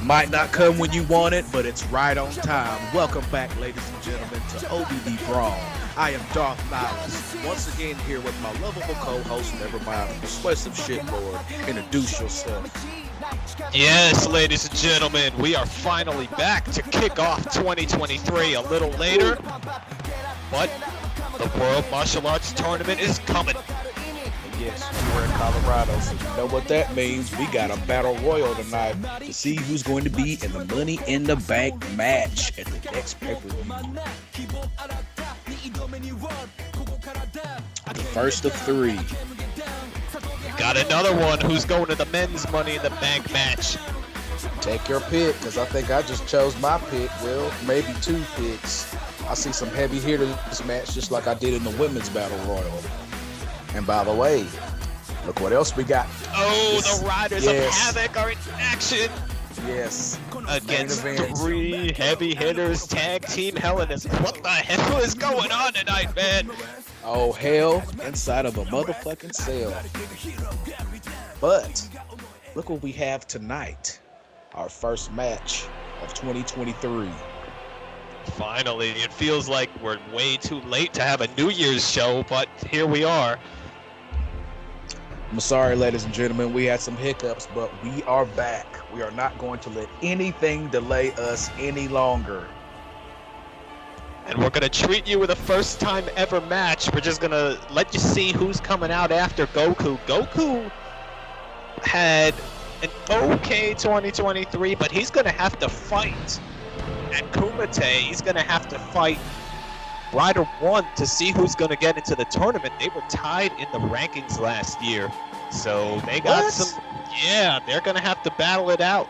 It might not come when you want it, but it's right on time. Welcome back, ladies and gentlemen, to OBD Brawl. I am Darth Nihilus, once again here with my lovable co-host, Nevermind, persuasive shitlord. Introduce yourself. Yes, ladies and gentlemen, we are finally back to kick off 2023 a little later, but the World Martial Arts Tournament is coming. Yes, we're in Colorado, so you know what that means. We got a battle royal tonight to see who's going to be in the Money in the Bank match at the next pay-per-view. The first of three. We got another one who's going to the men's Money in the Bank match. Take your pick, because I think I just chose my pick. Well, maybe two picks. I see some heavy hitters in this match, just like I did in the women's battle royal. And by the way, look what else we got. Oh, the Riders of Havoc are in action. Yes. Against three heavy hitters, tag team Hell in a Cell. What the hell is going on tonight, man? Oh, hell inside of a motherfucking cell. But look what we have tonight. Our first match of 2023. Finally, it feels like we're way too late to have a New Year's show, but here we are. I'm sorry, ladies and gentlemen, we had some hiccups, but we are back. We are not going to let anything delay us any longer. And we're going to treat you with a first time ever match. We're just going to let you see who's coming out after Goku. Goku had an okay 2023, but he's going to have to fight. And Kumite, he's going to have to fight Rider 1 to see who's going to get into the tournament. They were tied in the rankings last year. So they got some... Yeah, they're going to have to battle it out.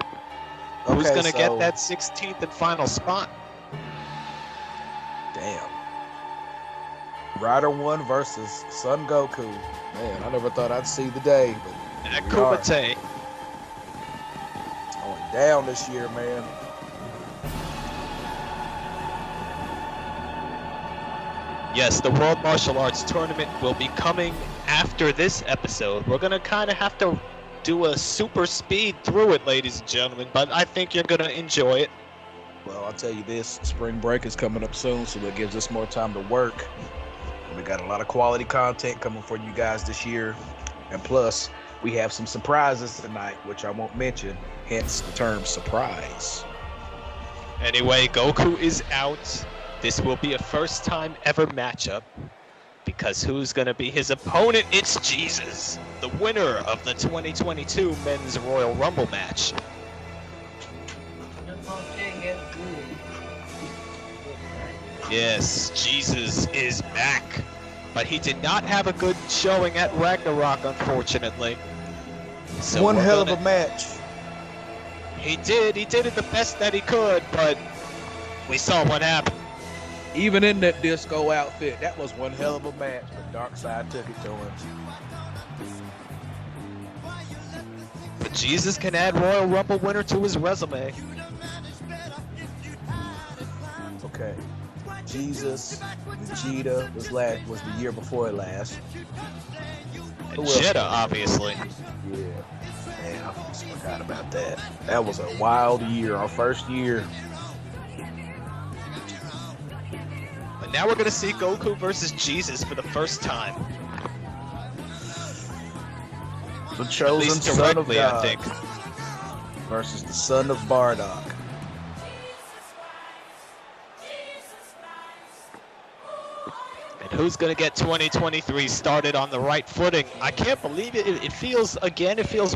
Okay, who's going to get that 16th and final spot? Damn. Rider 1 versus Son Goku. Man, I never thought I'd see the day. But and Kumite. Going down this year, man. Yes, the World Martial Arts Tournament will be coming after this episode. We're going to kind of have to do a super speed through it, ladies and gentlemen, but I think you're going to enjoy it. Well, I'll tell you this, spring break is coming up soon, so it gives us more time to work. We got a lot of quality content coming for you guys this year. And plus, we have some surprises tonight, which I won't mention, hence the term surprise. Anyway, Goku is out. This will be a first time ever matchup, because who's going to be his opponent? It's Jesus, the winner of the 2022 Men's Royal Rumble match. Yes, Jesus is back, but he did not have a good showing at Ragnarok, unfortunately. So one hell of a match. He did it the best that he could, but we saw what happened. Even in that disco outfit, that was one hell of a match, but Dark Side took it to him. But Jesus can add Royal Rumble winner to his resume. Okay. Jesus, Vegeta was the year before last. And Jeddah, obviously. Yeah. Man, I just forgot about that. That was a wild year, our first year. Now we're going to see Goku versus Jesus for the first time. The chosen son of God, I think. Versus the son of Bardock. And who's going to get 2023 started on the right footing? I can't believe it. It feels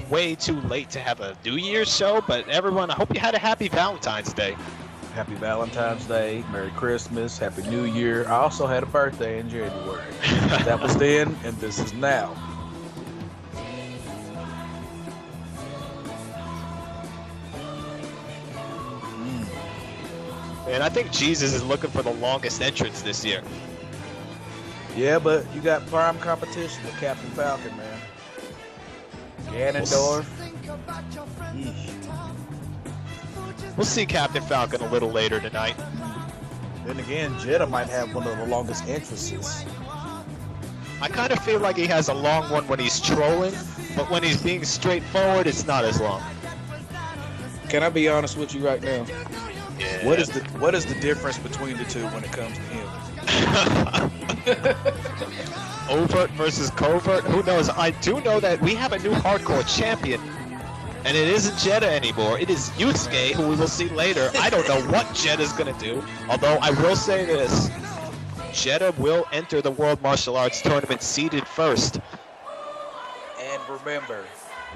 way too late to have a New Year's show, but everyone, I hope you had a happy Valentine's Day. Happy Valentine's Day, Merry Christmas, Happy New Year. I also had a birthday in January. That was then, and this is now. And I think Jesus is looking for the longest entrance this year. Yeah, but you got prime competition with Captain Falcon, man. Ganondorf. We'll see Captain Falcon a little later tonight. Then again, Jeddah might have one of the longest entrances. I kind of feel like he has a long one when he's trolling, but when he's being straightforward, it's not as long. Can I be honest with you right now? Yeah. What is the difference between the two when it comes to him? Overt versus covert? Who knows? I do know that we have a new hardcore champion. And it isn't Jeddah anymore. It is Yusuke, who we will see later. I don't know what Jeddah's going to do. Although I will say this. Jeddah will enter the World Martial Arts Tournament seeded first. And remember,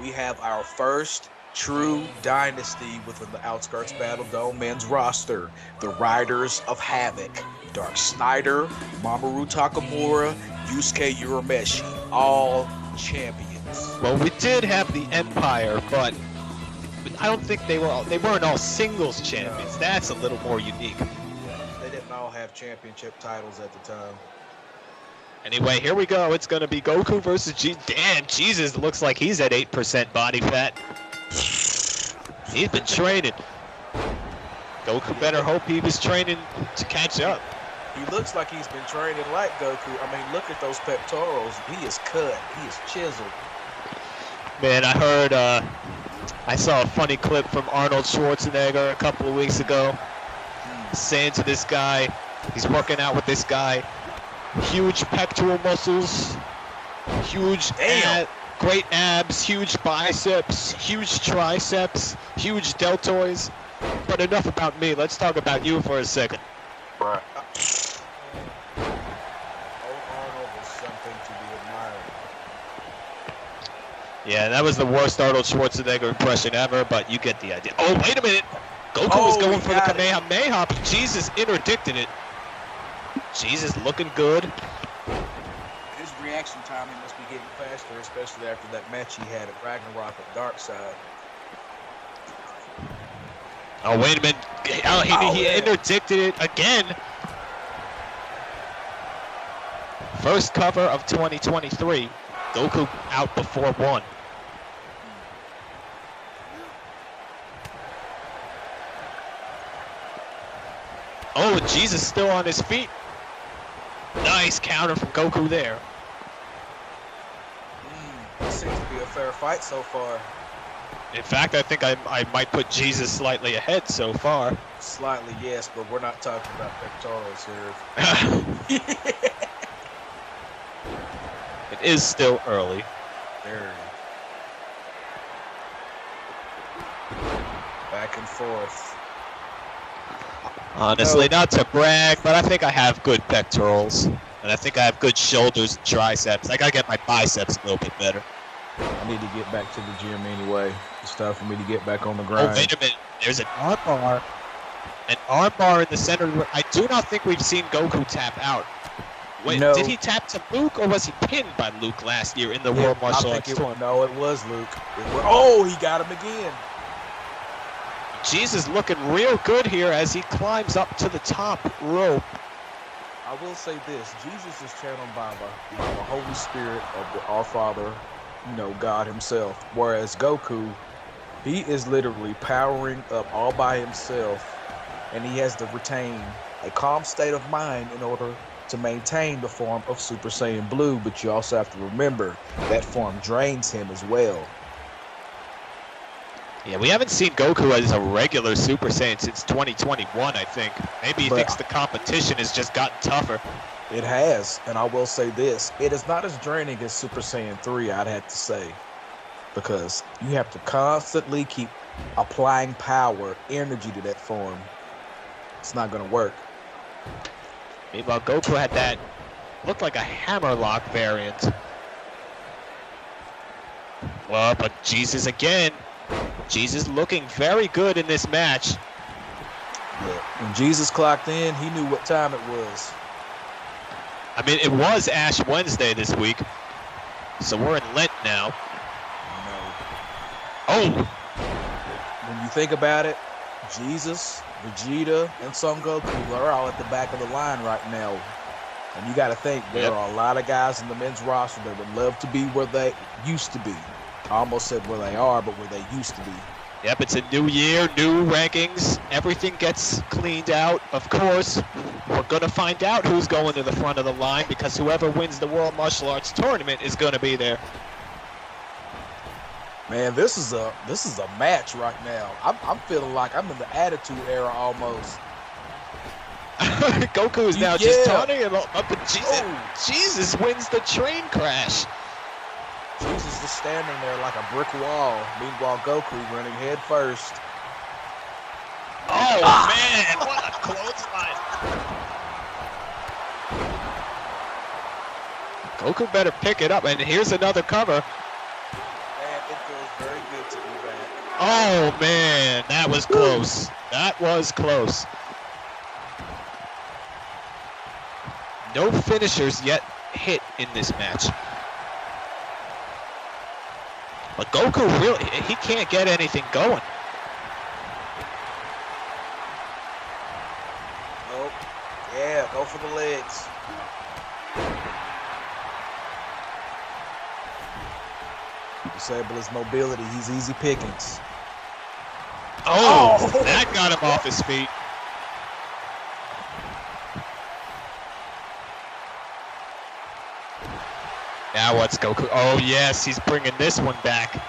we have our first true dynasty within the Outskirts Battledome men's roster. The Riders of Havoc. Dark Schneider, Mamoru Takamura, Yusuke Urameshi. All champions. Well, we did have the Empire, but I don't think they weren't all singles champions. That's a little more unique. They didn't all have championship titles at the time. Anyway, here we go. It's going to be Goku versus Damn, Jesus, looks like he's at 8% body fat. He's been training. Goku better hope he was training to catch up. He looks like he's been training like Goku. I mean, look at those pectorals. He is cut. He is chiseled. Man, I saw a funny clip from Arnold Schwarzenegger a couple of weeks ago, saying to this guy, he's working out with this guy, huge pectoral muscles, huge great abs, huge biceps, huge triceps, huge deltoids. But enough about me. Let's talk about you for a second. Right. Arnold was something to be admired. Yeah, that was the worst Arnold Schwarzenegger impression ever, but you get the idea. Oh, wait a minute! Goku was going for the Kamehameha, but Jesus interdicted it. Jesus looking good. His reaction time must be getting faster, especially after that match he had at Ragnarok with Dark Side. Oh, wait a minute. He interdicted it again. First cover of 2023. Goku out before one. Oh, and Jesus still on his feet. Nice counter from Goku there. This seems to be a fair fight so far. In fact, I think I might put Jesus slightly ahead so far. Slightly, yes, but we're not talking about pectorals here. It is still early. Very. Back and forth. Honestly, not to brag, but I think I have good pectorals. And I think I have good shoulders and triceps. I gotta get my biceps a little bit better. I need to get back to the gym anyway. It's time for me to get back on the grind. Oh, wait a minute. There's an armbar. An armbar in the center. I do not think we've seen Goku tap out. Wait, no. Did he tap to Luke, or was he pinned by Luke last year in the World Martial Arts Tournament? No, it was Luke. Oh, he got him again. Jesus looking real good here as he climbs up to the top rope. I will say this. Jesus is channeled by the Holy Spirit of our Father, God himself. Whereas Goku, he is literally powering up all by himself, and he has to retain a calm state of mind in order to maintain the form of Super Saiyan Blue. But you also have to remember that form drains him as well. Yeah, we haven't seen Goku as a regular Super Saiyan since 2021, I think. Maybe he thinks the competition has just gotten tougher. It has, and I will say this. It is not as draining as Super Saiyan 3, I'd have to say. Because you have to constantly keep applying power, energy to that form. It's not going to work. Meanwhile, Goku had that, looked like a hammerlock variant. Well, but Jesus again. Jesus looking very good in this match. When Jesus clocked in, he knew what time it was. I mean, it was Ash Wednesday this week, so we're in Lent now. No. Oh! When you think about it, Jesus, Vegeta, and Son Goku are all at the back of the line right now. And you got to think, there are a lot of guys in the men's roster that would love to be where they used to be. I almost said where they are, but where they used to be. Yep, it's a new year, new rankings. Everything gets cleaned out. Of course, we're going to find out who's going to the front of the line, because whoever wins the World Martial Arts Tournament is going to be there. Man, this is a match right now. I'm feeling like I'm in the Attitude Era almost. Goku is now just taunting him up, but Jesus wins the train crash. Jesus is standing there like a brick wall. Meanwhile, Goku running head first. Oh man, what a clothesline! Goku better pick it up, and here's another cover. Man, it feels very good to be back. Oh man, that was close. That was close. No finishers yet hit in this match. But Goku really, he can't get anything going. Nope. Yeah, go for the legs. Disable his mobility. He's easy pickings. Oh, that got him off his feet. Now what's Goku? Oh yes, he's bringing this one back.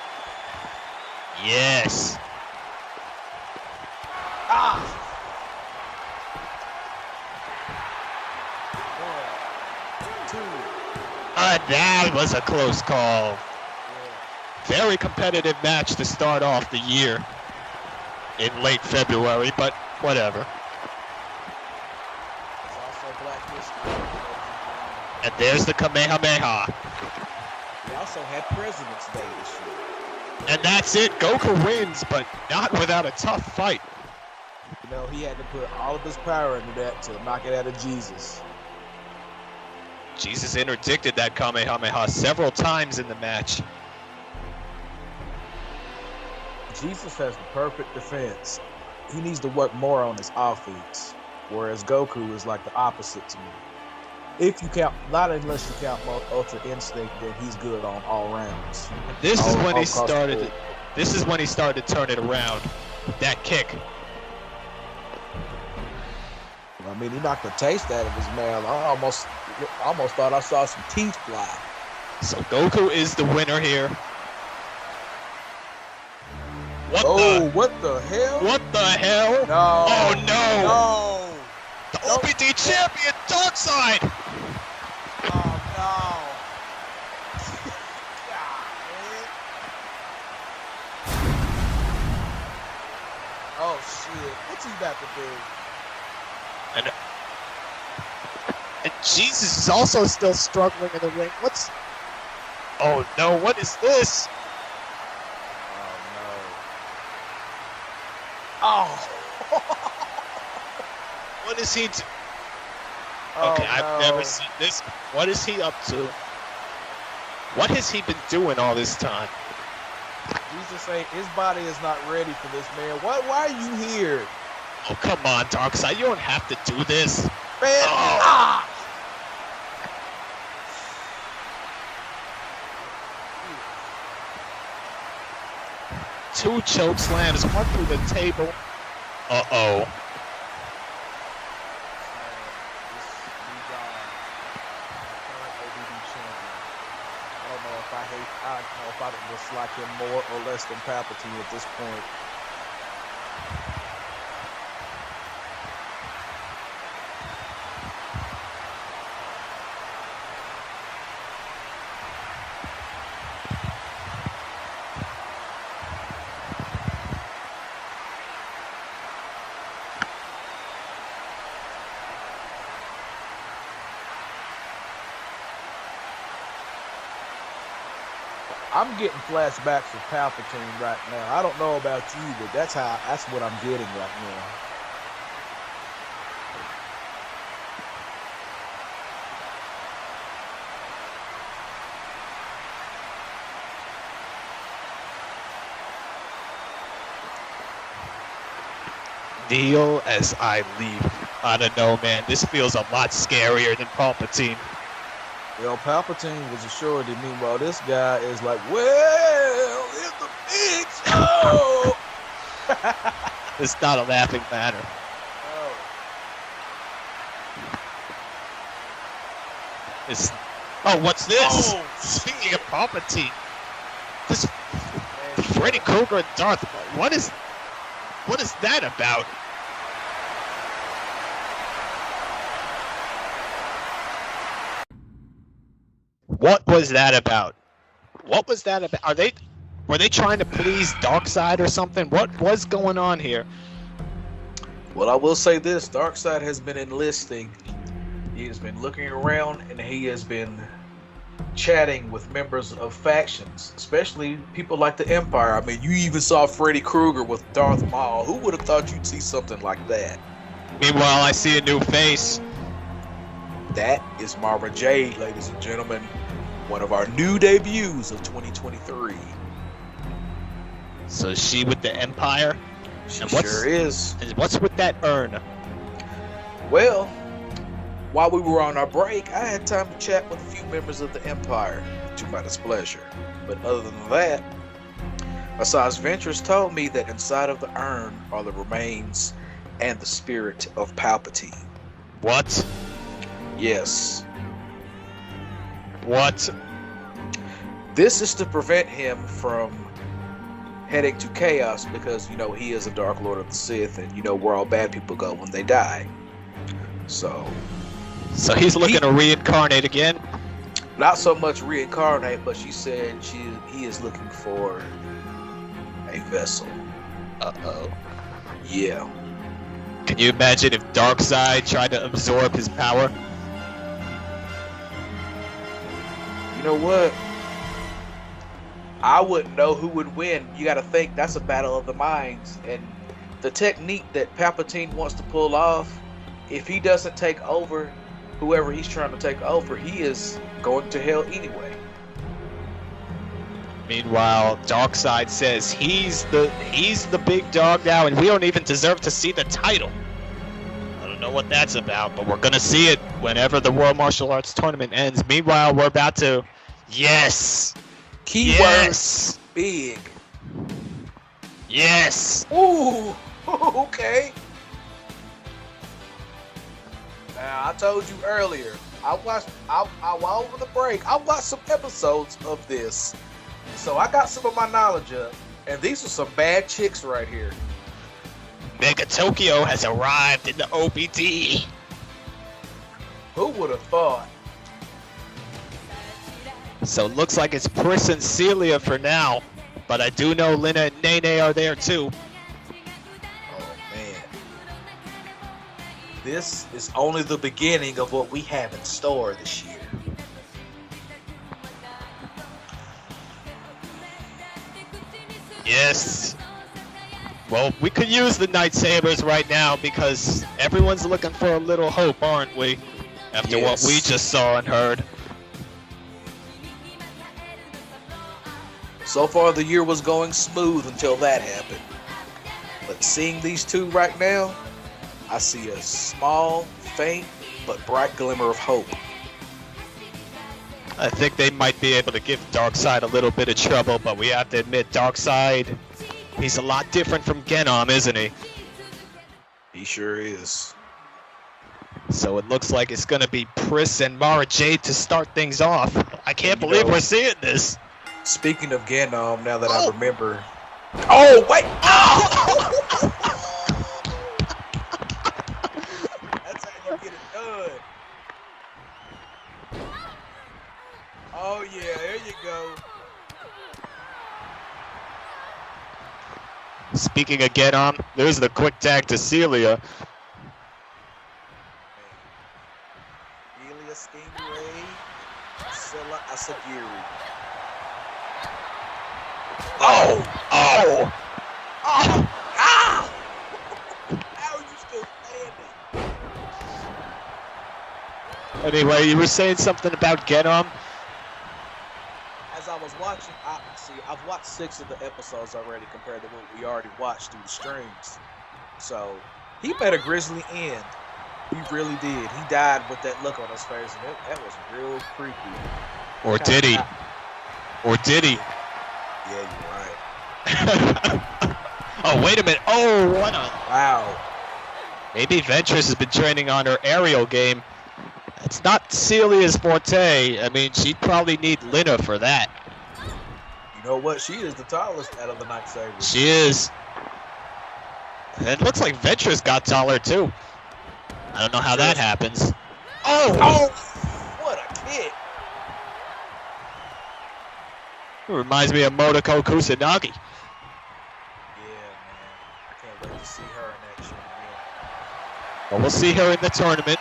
Yes. That was a close call. Very competitive match to start off the year in late February, but whatever. And there's the Kamehameha. We also had President's Day this year. And that's it. Goku wins, but not without a tough fight. You know, he had to put all of his power into that to knock it out of Jesus. Jesus interdicted that Kamehameha several times in the match. Jesus has the perfect defense. He needs to work more on his offense, whereas Goku is like the opposite to me. If you count, not unless you count Ultra Instinct, then he's good on all rounds. This is when he started. This is when he started to turn it around. That kick. I mean, he knocked the taste out of his mouth. I almost thought I saw some teeth fly. So Goku is the winner here. What the hell? What the hell? No. Oh no. No. The OBD champion, Dark Side. Oh no. Oh shit. What's he about to do? And Jesus is also still struggling in the ring. Oh no, what is this? Oh. What is he do? Oh, okay, I've never seen this. What is he up to? What has he been doing all this time? Jesus saying his body is not ready for this, man. Why are you here? Oh, come on, Darkseid. You don't have to do this. Man, Two choke slams, one through the table. Uh-oh. I don't know if I dislike him more or less than Palpatine at this point. I'm getting flashbacks of Palpatine right now. I don't know about you, but that's what I'm getting right now. Kneel as I leave. I don't know, man. This feels a lot scarier than Palpatine. Well, Palpatine was assured to me, well, this guy is like, well, it's the big show. It's not a laughing matter. Oh, what's this? Oh. Speaking of Palpatine, Freddy Krueger and Darth. What is that about? What was that about? What was that about? Were they trying to please Darkseid or something? What was going on here? Well, I will say this: Darkseid has been enlisting. He has been looking around, and he has been chatting with members of factions, especially people like the Empire. I mean, you even saw Freddy Krueger with Darth Maul. Who would have thought you'd see something like that? Meanwhile, I see a new face. That is Mara Jade, ladies and gentlemen. One of our new debuts of 2023. So she with the Empire? She sure is. And what's with that urn? Well, while we were on our break, I had time to chat with a few members of the Empire, to my displeasure. But other than that, Asajj Ventress told me that inside of the urn are the remains and the spirit of Palpatine. What? Yes. What? This is to prevent him from heading to chaos because, you know, he is a Dark Lord of the Sith, and you know where all bad people go when they die. So he's looking to reincarnate again? Not so much reincarnate, but she said he is looking for a vessel. Uh-oh. Yeah. Can you imagine if Darkseid tried to absorb his power? You know what? I wouldn't know who would win. You got to think that's a battle of the minds, and the technique that Palpatine wants to pull off, if he doesn't take over whoever he's trying to take over, he is going to hell anyway. Meanwhile, Darkseid says he's the big dog now, and we don't even deserve to see the title. I don't know what that's about, but we're gonna see it whenever the World Martial Arts Tournament ends. Meanwhile, we're about to... Yes! Keyword yes! Big. Yes! Ooh! Okay. Now, I told you earlier, while over the break, I watched some episodes of this. So I got some of my knowledge up, and these are some bad chicks right here. Mega Tokyo has arrived in the OBD. Who would have thought? So it looks like it's Pris and Celia for now, but I do know Lina and Nene are there too. Oh man. This is only the beginning of what we have in store this year. Yes. Well, we could use the lightsabers right now because everyone's looking for a little hope, aren't we? After what we just saw and heard. So far, the year was going smooth until that happened. But seeing these two right now, I see a small, faint, but bright glimmer of hope. I think they might be able to give Darkseid a little bit of trouble, but we have to admit, Darkseid, he's a lot different from Genom, isn't he? He sure is. So it looks like it's going to be Pris and Mara Jade to start things off. I can't believe we're seeing this. Speaking of Genom, now that I remember... Oh, wait! Oh! That's how you get it done. Oh, yeah, there you go. Speaking of Genom, there's the quick tag to Celia. Celia Stingray, Scylla Asagiri. Oh! Oh! Oh! Ah! How are you still standing? Anyway, you were saying something about Genom? As I was watching, I've watched 6 of the episodes already compared to what we already watched through the streams. So, he met a grisly end. He really did. He died with that look on his face, and that was real creepy. Or did he? Or did he? Yeah, you're right. Oh, wait a minute. Oh, what a... Wow. Maybe Ventress has been training on her aerial game. It's not Celia's forte. I mean, she'd probably need Lina for that. You know what? She is the tallest out of the Night Sabers. She is. And it looks like Ventress got taller too. I don't know how that happens. Oh! What a kick! It reminds me of Motoko Kusanagi. Yeah, man. I can't wait to see her in action again. But we'll see her in the tournament.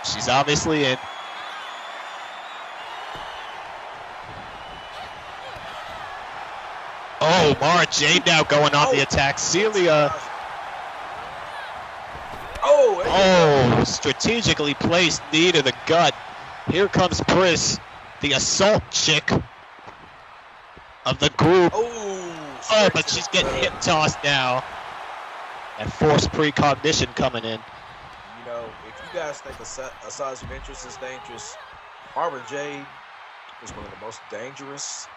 She's obviously in. Oh, Mara Jade now going on the attack. Celia. Oh, strategically placed knee to the gut. Here comes Pris, the assault chick of the group. Oh, but she's getting hip tossed now. And forced precognition coming in. You know, if you guys think Asura's Ventress is dangerous, Mara Jade was one of the most dangerous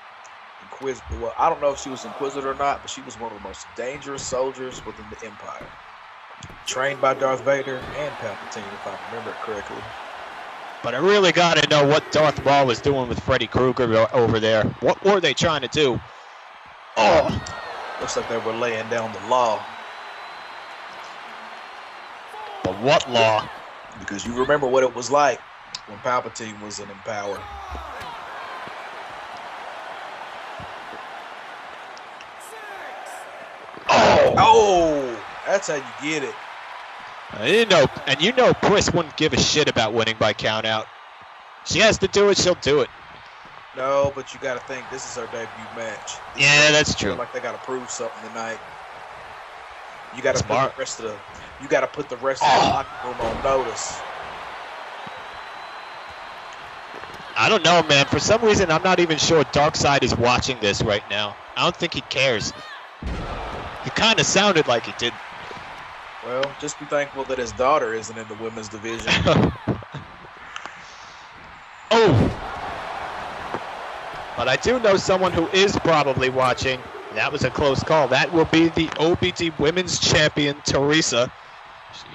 Inquisitor. Well, I don't know if she was Inquisitor or not, but she was one of the most dangerous soldiers within the Empire. Trained by Darth Vader and Palpatine, if I remember it correctly. But I really got to know what Darth Maul was doing with Freddy Krueger over there. What were they trying to do? Oh! Looks like they were laying down the law. But what law? Because you remember what it was like when Palpatine was in power. Oh! That's how you get it. You know Pris wouldn't give a shit about winning by countout. She has to do it, she'll do it. No, but you got to think this is her debut match. Yeah, that's true. Like they got to prove something tonight. You got to put the rest of the locker room on notice. I don't know, man. For some reason, I'm not even sure Darkseid is watching this right now. I don't think he cares. He kind of sounded like he did. Well, just be thankful that his daughter isn't in the women's division. Oh! But I do know someone who is probably watching. That was a close call. That will be the OBD Women's Champion, Teresa.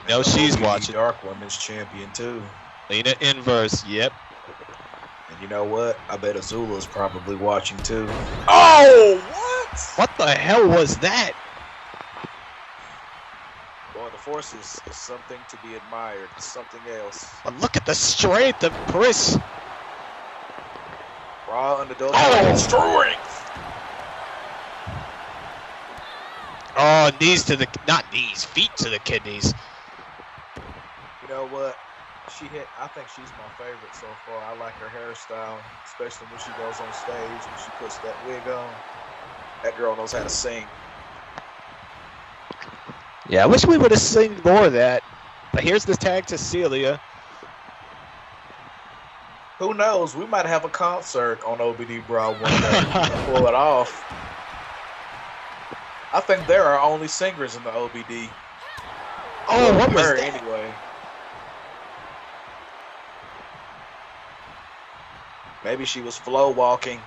You know she's watching. Dark Women's Champion, too. Lena Inverse, yep. And you know what? I bet Azula's probably watching, too. Oh, what? What the hell was that? Boy, the Force is something to be admired. It's something else. But look at the strength of Pris. Raw unadulterated strength. Oh, knees to the, not knees, feet to the kidneys. You know what? I think she's my favorite so far. I like her hairstyle, especially when she goes on stage, when she puts that wig on. That girl knows how to sing. Yeah, I wish we would have seen more of that. But here's the tag to Celia. Who knows? We might have a concert on OBD Brawl one day. Pull it off. I think there are only singers in the OBD. Oh, what was that? Anyway. Maybe she was flow walking.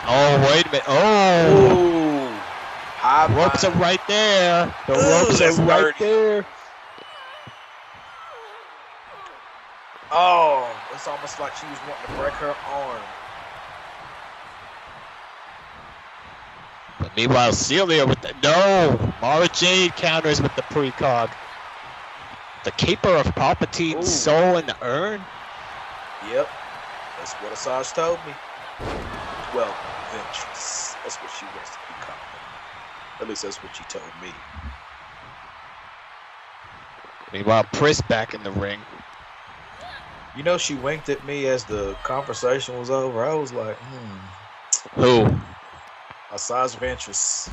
Oh, wait a minute. Oh. Ooh. The ropes are right there. The ropes are right there. Oh, it's almost like she was wanting to break her arm. But meanwhile, Celia with the Mara Jade counters with the precog. The keeper of Palpatine's soul in the urn. Yep, that's what Asajj told me. Well, Ventress. That's what she wants to be called. At least that's what she told me. Meanwhile, Pris back in the ring. You know, she winked at me as the conversation was over. I was like, Who? Asajj Ventress.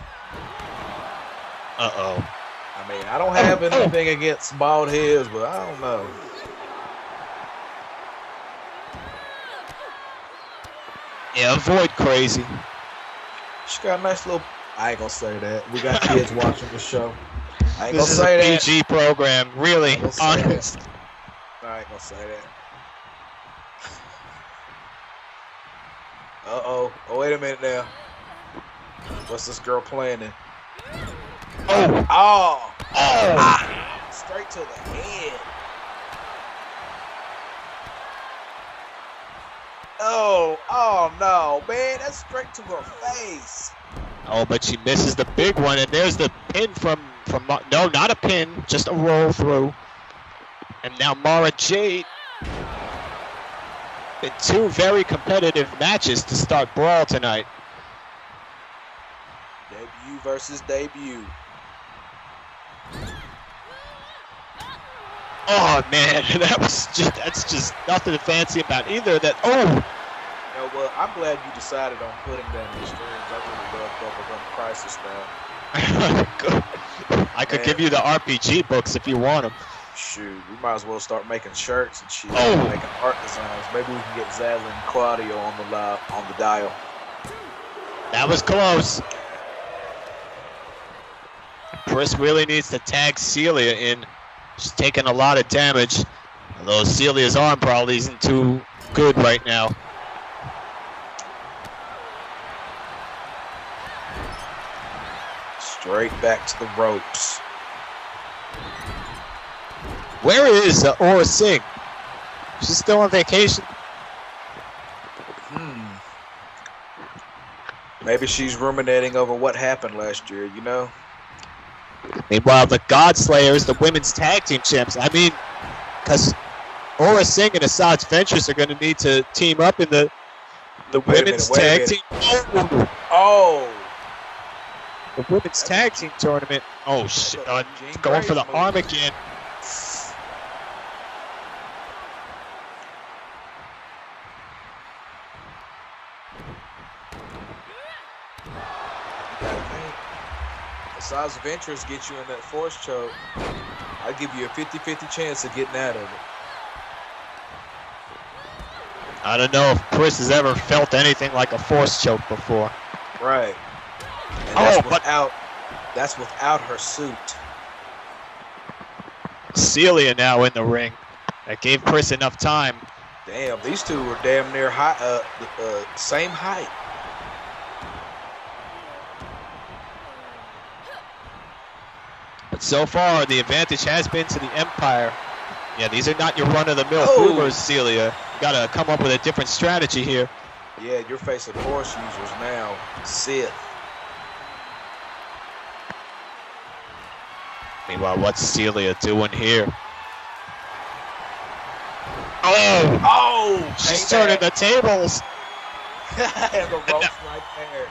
Uh-oh. I mean, I don't have anything against bald heads, but I don't know. Yeah, avoid crazy. She got a nice little... I ain't gonna say that. We got kids watching the show. I ain't This gonna say is a that. PG program, really. Honest. I ain't gonna say that. Uh-oh. Oh, wait a minute now. What's this girl planning? Oh! Straight to the head. Oh, Oh, no, man. That's straight to her face. Oh, but she misses the big one, and there's the pin from no, not a pin, just a roll through. And now Mara Jade in two very competitive matches to start Brawl tonight. Debut versus debut. Oh man, that's just nothing fancy about either of that. Oh! You know, well, I'm glad you decided on putting that in the streams. I really love Bubblegum Crisis now. I could give you the RPG books if you want them. Shoot, we might as well start making shirts and shit. Oh. Making art designs. Maybe we can get Xadlin and Claudio on the dial. That was close. Chris really needs to tag Celia in. She's taking a lot of damage. Although Celia's arm probably isn't too good right now. Straight back to the ropes. Where is Aura Singh? She's still on vacation. Maybe she's ruminating over what happened last year, you know? Meanwhile, the God Slayers, the women's tag team champs. I mean, because Aura Singh and Asajj Ventress are going to need to team up in the women's tag team. Oh! The women's tag team tournament. Oh, shit. Going for the arm again. Asajj Ventress get you in that force choke. I'll give you a 50-50 chance of getting out of it. I don't know if Chris has ever felt anything like a force choke before. Right. And that's without her suit. Celia now in the ring. That gave Chris enough time. Damn, these two were damn near high, same height. But so far, the advantage has been to the Empire. Yeah, these are not your run-of-the-mill boomers, Celia. You gotta come up with a different strategy here. Yeah, you're facing force users now. Sith. Meanwhile, what's Celia doing here? Oh! Oh! She's turning the tables. And the ropes right there.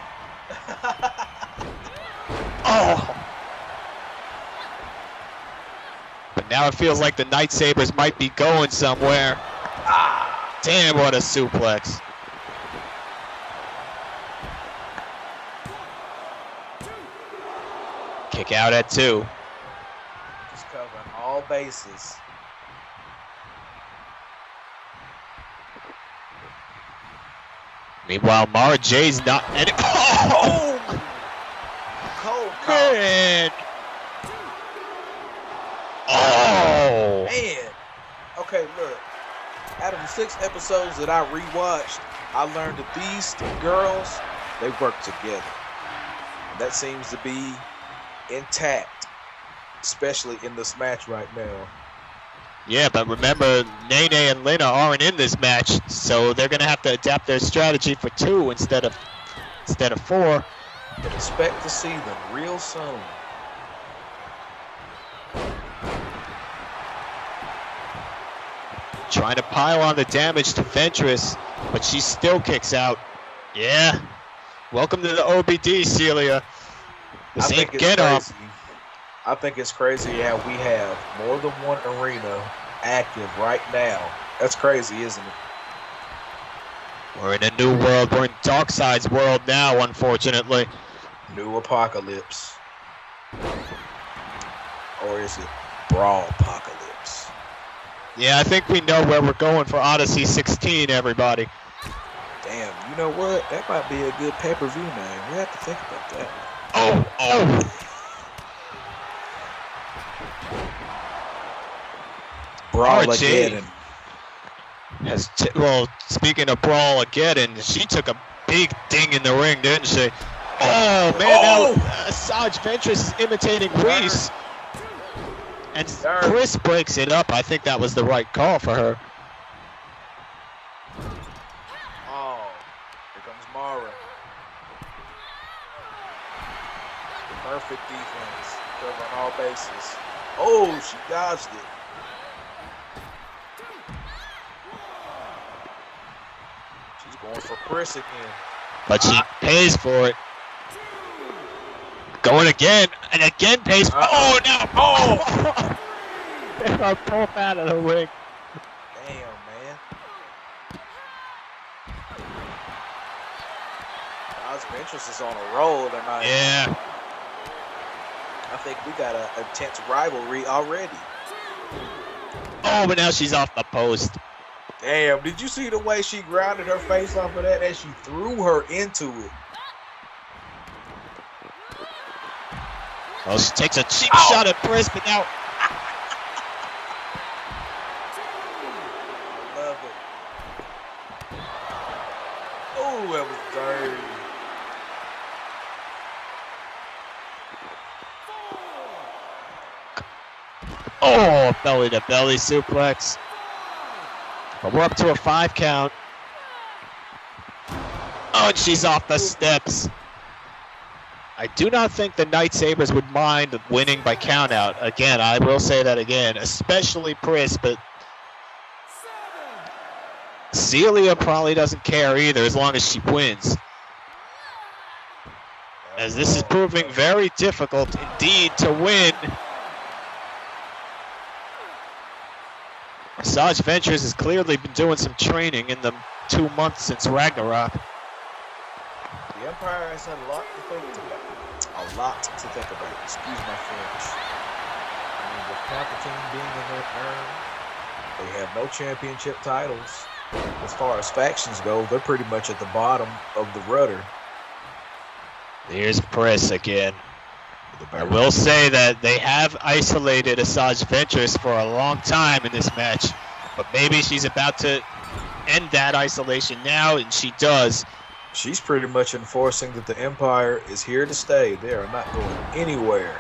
Oh! But now it feels like the Night Sabers might be going somewhere. Ah! Damn, what a suplex. Kick out at 2. Just covering all bases. Meanwhile, Mara J's not. Oh! Cold man! Oh! Man! Okay, look. Out of the 6 episodes that I rewatched, I learned that these girls, they work together. And that seems to be intact, especially in this match right now. Yeah, but remember, Nene and Lena aren't in this match, so they're gonna have to adapt their strategy for 2 instead of 4. But expect to see them real soon. Trying to pile on the damage to Ventress, but she still kicks out. Yeah. Welcome to the OBD, Celia. This ain't get up. I think it's crazy how we have more than one arena active right now. That's crazy, isn't it? We're in a new world. We're in Darkseid's world now, unfortunately. New apocalypse. Or is it Brawl apocalypse? Yeah, I think we know where we're going for Odyssey 16, everybody. Damn, you know what? That might be a good pay-per-view name. We have to think about that. Oh! Brawl-ageddon. Well, speaking of Brawl-ageddon, she took a big ding in the ring, didn't she? Oh, man, now Asajj Ventress is imitating Reese. And Chris breaks it up. I think that was the right call for her. Oh, perfect defense. Covering all bases. Oh, she dodged it. She's going for Chris again. But she pays for it. Going again, and again pays for it. Oh, no! Oh! They are both out of the ring. Damn, man. God's Ventress is on a roll tonight. Yeah. I think we got an intense rivalry already. Oh, but now she's off the post. Damn, did you see the way she grounded her face off of that and she threw her into it? Oh, she takes a cheap shot at Briss, but now... Love it. Oh, that was dirty. Oh, belly-to-belly suplex. But we're up to a 5 count. Oh, and she's off the steps. I do not think the Night Sabers would mind winning by countout. Again, I will say that again, especially Pris, but Celia probably doesn't care either as long as she wins. As this is proving very difficult indeed to win. Asajj Ventress has clearly been doing some training in the 2 months since Ragnarok. The Empire has had a lot to think about. A lot to think about. Excuse my French. I mean, with Palpatine being in their turn, they have no championship titles. As far as factions go, they're pretty much at the bottom of the rudder. Here's Pris again. I will say that they have isolated Asajj Ventress for a long time in this match, but maybe she's about to end that isolation now, and she does. She's pretty much enforcing that the Empire is here to stay. They are not going anywhere.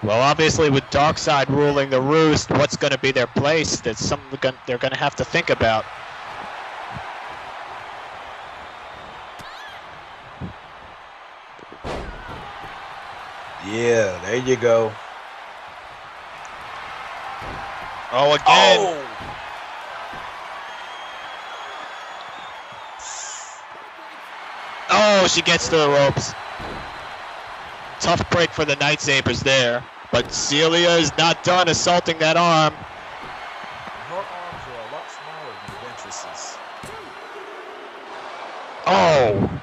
Well, obviously with Darkseid ruling the roost, what's going to be their place? That's something they're going to have to think about. Yeah, there you go. Oh, again. Oh! Oh, she gets to the ropes. Tough break for the Night Sabers there. But Celia is not done assaulting that arm. Her arms are a lot smaller than Ventress's. Oh.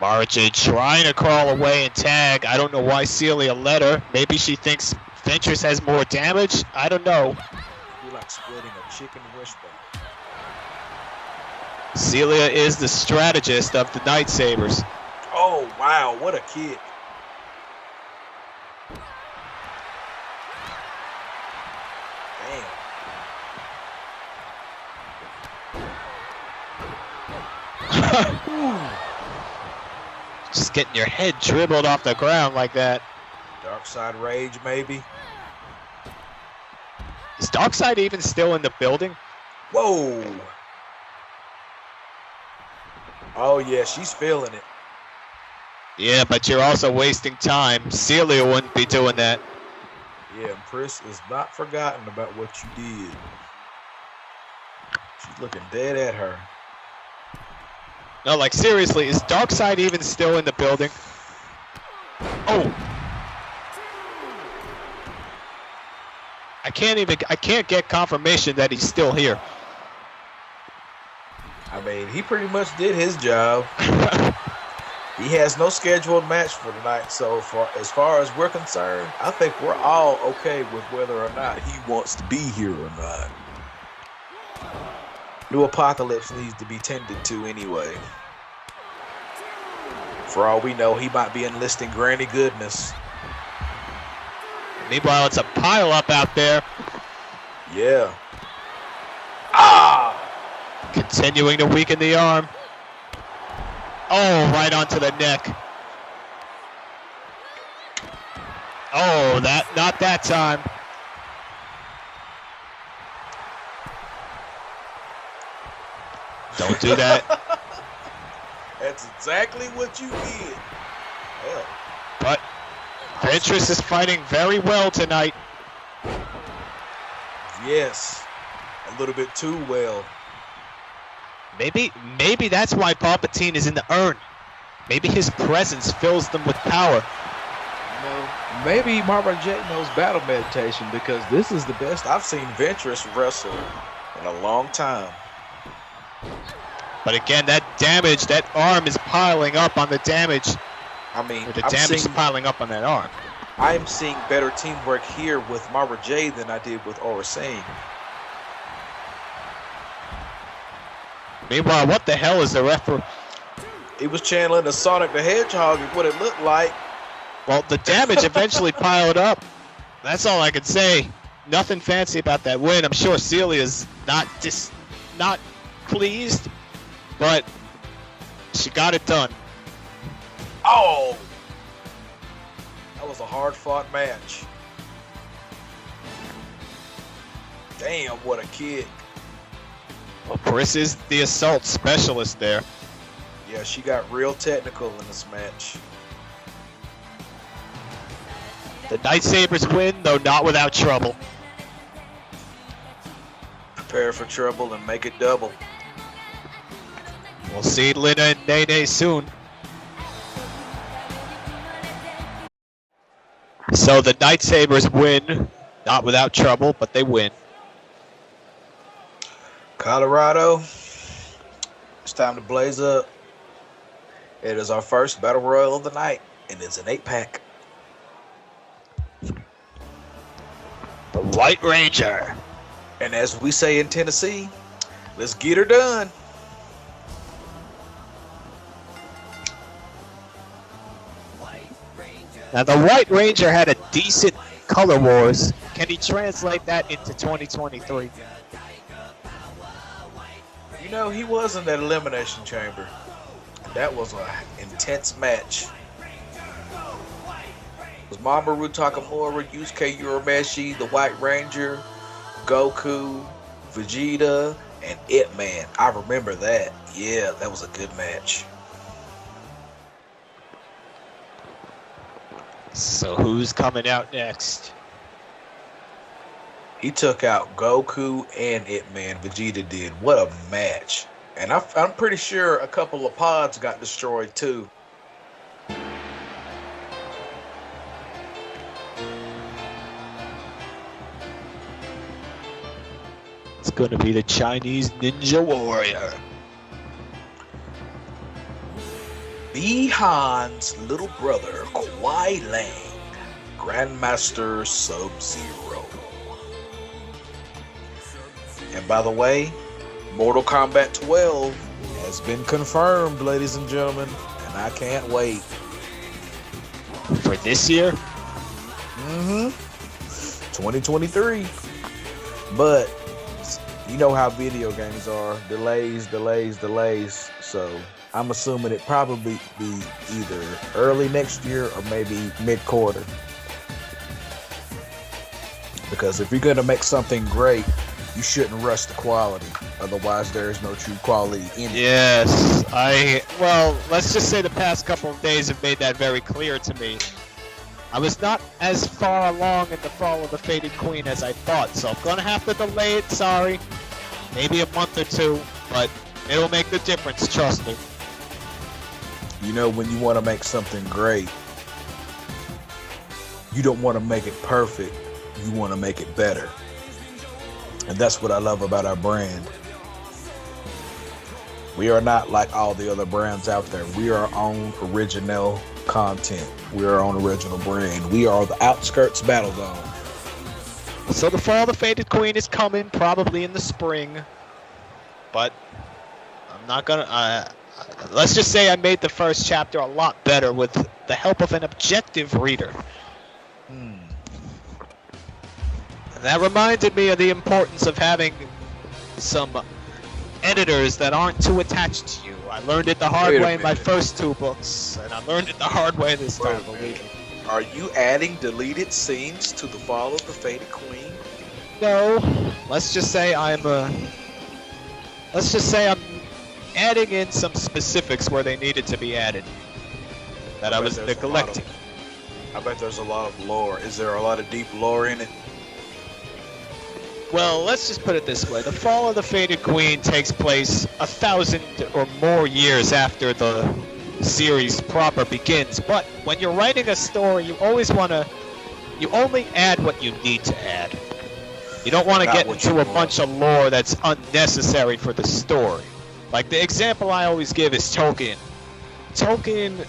Marja trying to crawl away and tag. I don't know why Celia let her. Maybe she thinks Ventress has more damage. I don't know. You're like splitting a chicken wishbone. Celia is the strategist of the Night Sabers. Oh, wow. What a kick. Damn. Just getting your head dribbled off the ground like that. Darkseid Rage, maybe. Is Darkseid even still in the building? Whoa. Oh, yeah, she's feeling it. Yeah, but you're also wasting time. Celia wouldn't be doing that. Yeah, and Pris is not forgotten about what you did. She's looking dead at her. No, like seriously, is Darkseid even still in the building? Oh! I can't get confirmation that he's still here. I mean, he pretty much did his job. He has no scheduled match for tonight, so as far as we're concerned, I think we're all okay with whether or not he wants to be here or not. New Apocalypse needs to be tended to anyway. For all we know, he might be enlisting Granny Goodness. Meanwhile, it's a pile-up out there. Yeah. Ah! Continuing to weaken the arm. Oh, right onto the neck. Oh, not that time. Don't do that. That's exactly what you did. Hell. But Ventress is fighting very well tonight. Yes. A little bit too well. Maybe that's why Palpatine is in the urn. Maybe his presence fills them with power. You know, maybe Mamoru J knows battle meditation because this is the best I've seen Ventress wrestle in a long time. But again, that damage, that arm is piling up on the damage. I mean, The damage is piling up on that arm. I am seeing better teamwork here with Mamoru J than I did with Aura Singh. Meanwhile, what the hell is the referee? He was channeling the Sonic the Hedgehog is what it looked like. Well, the damage eventually piled up. That's all I can say. Nothing fancy about that win. I'm sure Celia's not pleased, but she got it done. Oh! That was a hard-fought match. Damn, what a kick. Well, Chris is the assault specialist there. Yeah, she got real technical in this match. The Night Sabers win, though not without trouble. Prepare for trouble and make it double. We'll see Lina and Nene soon. So the Night Sabers win, not without trouble, but they win. Colorado, it's time to blaze up. It is our first Battle Royal of the night, and it's an 8-pack. The White Ranger. And as we say in Tennessee, let's get her done. Now the White Ranger had a decent Color Wars. Can he translate that into 2023? You know, he was in that Elimination Chamber. That was an intense match. It was Mamoru Takamura, Yusuke Urameshi, the White Ranger, Goku, Vegeta, and Ip Man. I remember that. Yeah, that was a good match. So who's coming out next? He took out Goku and Ip Man. Vegeta did. What a match. And I'm pretty sure a couple of pods got destroyed too. It's going to be the Chinese Ninja Warrior. Bi-Han's little brother, Kuai Lang, Grandmaster Sub-Zero. And by the way, Mortal Kombat 12 has been confirmed, ladies and gentlemen, and I can't wait. For this year? 2023. But you know how video games are. Delays. So I'm assuming it probably be either early next year or maybe mid-quarter. Because if you're going to make something great, you shouldn't rush the quality. Otherwise, there is no true quality in it. Yes, well, let's just say the past couple of days have made that very clear to me. I was not as far along in the Fall of the Faded Queen as I thought, so I'm going to have to delay it, sorry. Maybe a month or two, but it'll make the difference, trust me. You know, when you want to make something great, you don't want to make it perfect, you want to make it better. And that's what I love about our brand. We are not like all the other brands out there. We are our own original content. We are our own original brand. We are the Outskirts Battledome. So the Fall of the Faded Queen is coming, probably in the spring. But I'm not gonna... let's just say I made the first chapter a lot better with the help of an objective reader. That reminded me of the importance of having some editors that aren't too attached to you. I learned it the hard way in my first 2 books, and I learned it the hard way this time, believe me. Are you adding deleted scenes to the Fall of the Faded Queen? No. Let's just say I'm adding in some specifics where they needed to be added that I was neglecting. I bet there's a lot of lore. Is there a lot of deep lore in it? Well, let's just put it this way. The fall of the Faded Queen takes place 1,000 or more years after the series proper begins. But when you're writing a story, you always want to... You only add what you need to add. You don't want to get into a bunch of lore that's unnecessary for the story. Like the example I always give is Tolkien. Tolkien,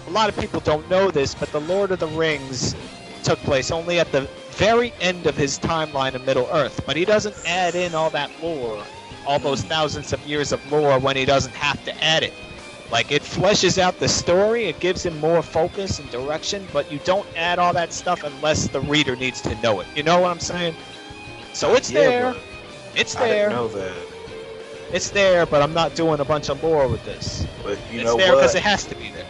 a lot of people don't know this, but the Lord of the Rings took place only at the very end of his timeline of Middle-earth. But he doesn't add in all that lore, all those thousands of years of lore when he doesn't have to add it. Like, it fleshes out the story, it gives him more focus and direction, but you don't add all that stuff unless the reader needs to know it. You know what I'm saying? So it's there. It's there. I didn't know that. It's there, but I'm not doing a bunch of lore with this. But you it's know there what? because it has to be there.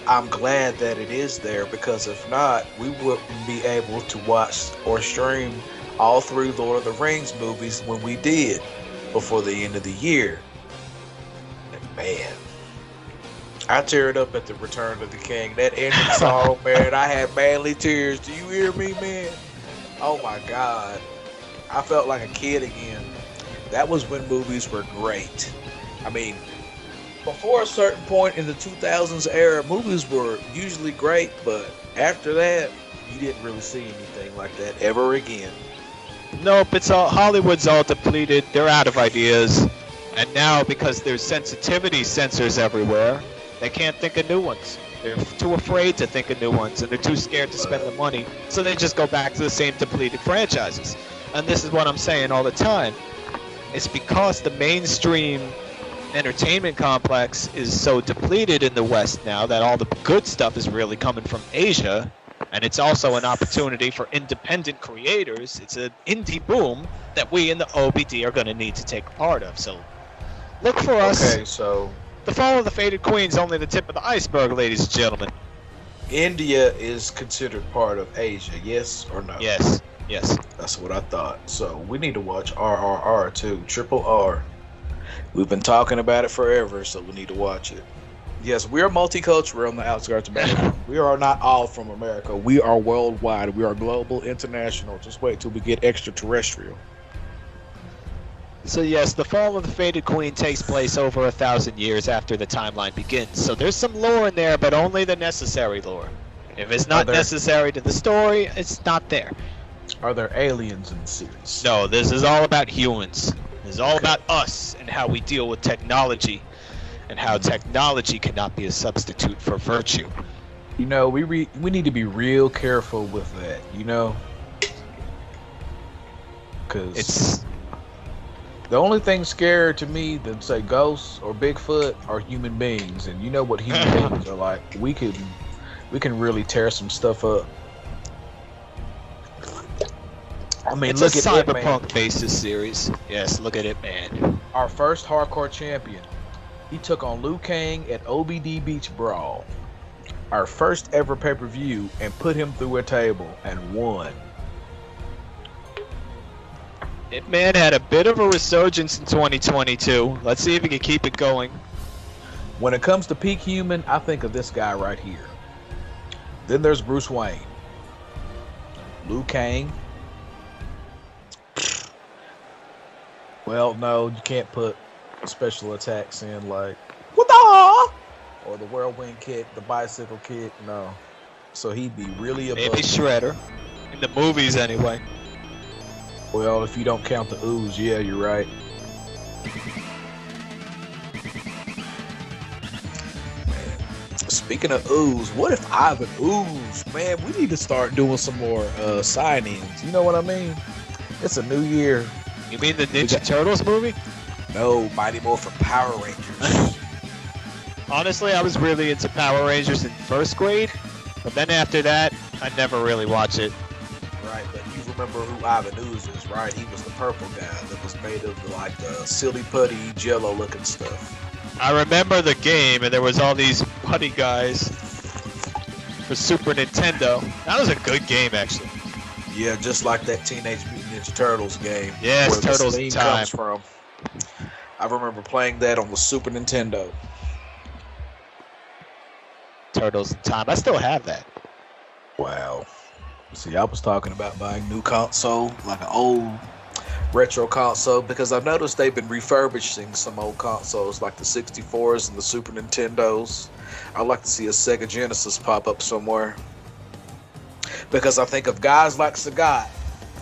I'm glad that it is there, because if not, we wouldn't be able to watch or stream all 3 Lord of the Rings movies when we did before the end of the year. And man, I teared up at the Return of the King. That ending song, man, I had manly tears. Do you hear me, man? Oh my God. I felt like a kid again. That was when movies were great. I mean, before a certain point in the 2000s era, movies were usually great, but after that, you didn't really see anything like that ever again. Nope, it's all Hollywood's all depleted. They're out of ideas. And now, because there's sensitivity sensors everywhere, they can't think of new ones. They're too afraid to think of new ones, and they're too scared to spend the money. So they just go back to the same depleted franchises. And this is what I'm saying all the time. It's because the mainstream entertainment complex is so depleted in the West now that all the good stuff is really coming from Asia. And it's also an opportunity for independent creators. It's an indie boom that we in the OBD are going to need to take part of. So look for us. Okay, so The Fall of the Faded Queen is only the tip of the iceberg, ladies and gentlemen. India is considered part of Asia, yes or no? Yes, yes. That's what I thought. So we need to watch RRR too, Triple R. We've been talking about it forever, so we need to watch it. Yes, we are multicultural on the Outskirts of Battledome. We are not all from America. We are worldwide. We are global, international. Just wait till we get extraterrestrial. So yes, the Fall of the Faded Queen takes place over 1,000 years after the timeline begins. So there's some lore in there, but only the necessary lore. If it's not necessary to the story, it's not there. Are there aliens in the series? No, this is all about humans. This is all about us and how we deal with technology, and how technology cannot be a substitute for virtue. You know, we need to be real careful with that, you know? Because It's the only thing scarier to me than, say, ghosts or Bigfoot are human beings. And you know what human beings are like. We can really tear some stuff up. I mean, it's look a at cyberpunk basis series. Yes, look at it, man. Our first hardcore champion. He took on Liu Kang at OBD Beach Brawl. Our first ever pay-per-view, and put him through a table and won. Man had a bit of a resurgence in 2022. Let's see if he can keep it going. When it comes to peak human, I think of this guy right here. Then there's Bruce Wayne. Liu Kang. Well, no, you can't put special attacks in like what or the whirlwind kick, the bicycle kick. No, so he'd be really above. Maybe Shredder in the movies anyway. Well, if you don't count the ooze, yeah, you're right. Man. Speaking of ooze, what if Ivan ooze? Man, we need to start doing some more sign-ins. You know what I mean? It's a new year. You mean the Ninja Turtles movie? No, Mighty Morphin Power Rangers. Honestly, I was really into Power Rangers in first grade, but then after that, I never really watched it. Right, but you remember who Ivan Ooze is, right? He was the purple guy that was made of like the silly putty, jello looking stuff. I remember the game, and there was all these putty guys for Super Nintendo. That was a good game, actually. Yeah, just like that Teenage Mutant Ninja Turtles game. Yes, where Turtles the in theme Time. comes from. I remember playing that on the Super Nintendo. Turtles in Time. I still have that. Wow. See, I was talking about buying new console, like an old retro console, because I've noticed they've been refurbishing some old consoles like the 64s and the Super Nintendos. I'd like to see a Sega Genesis pop up somewhere, because I think of guys like Sagat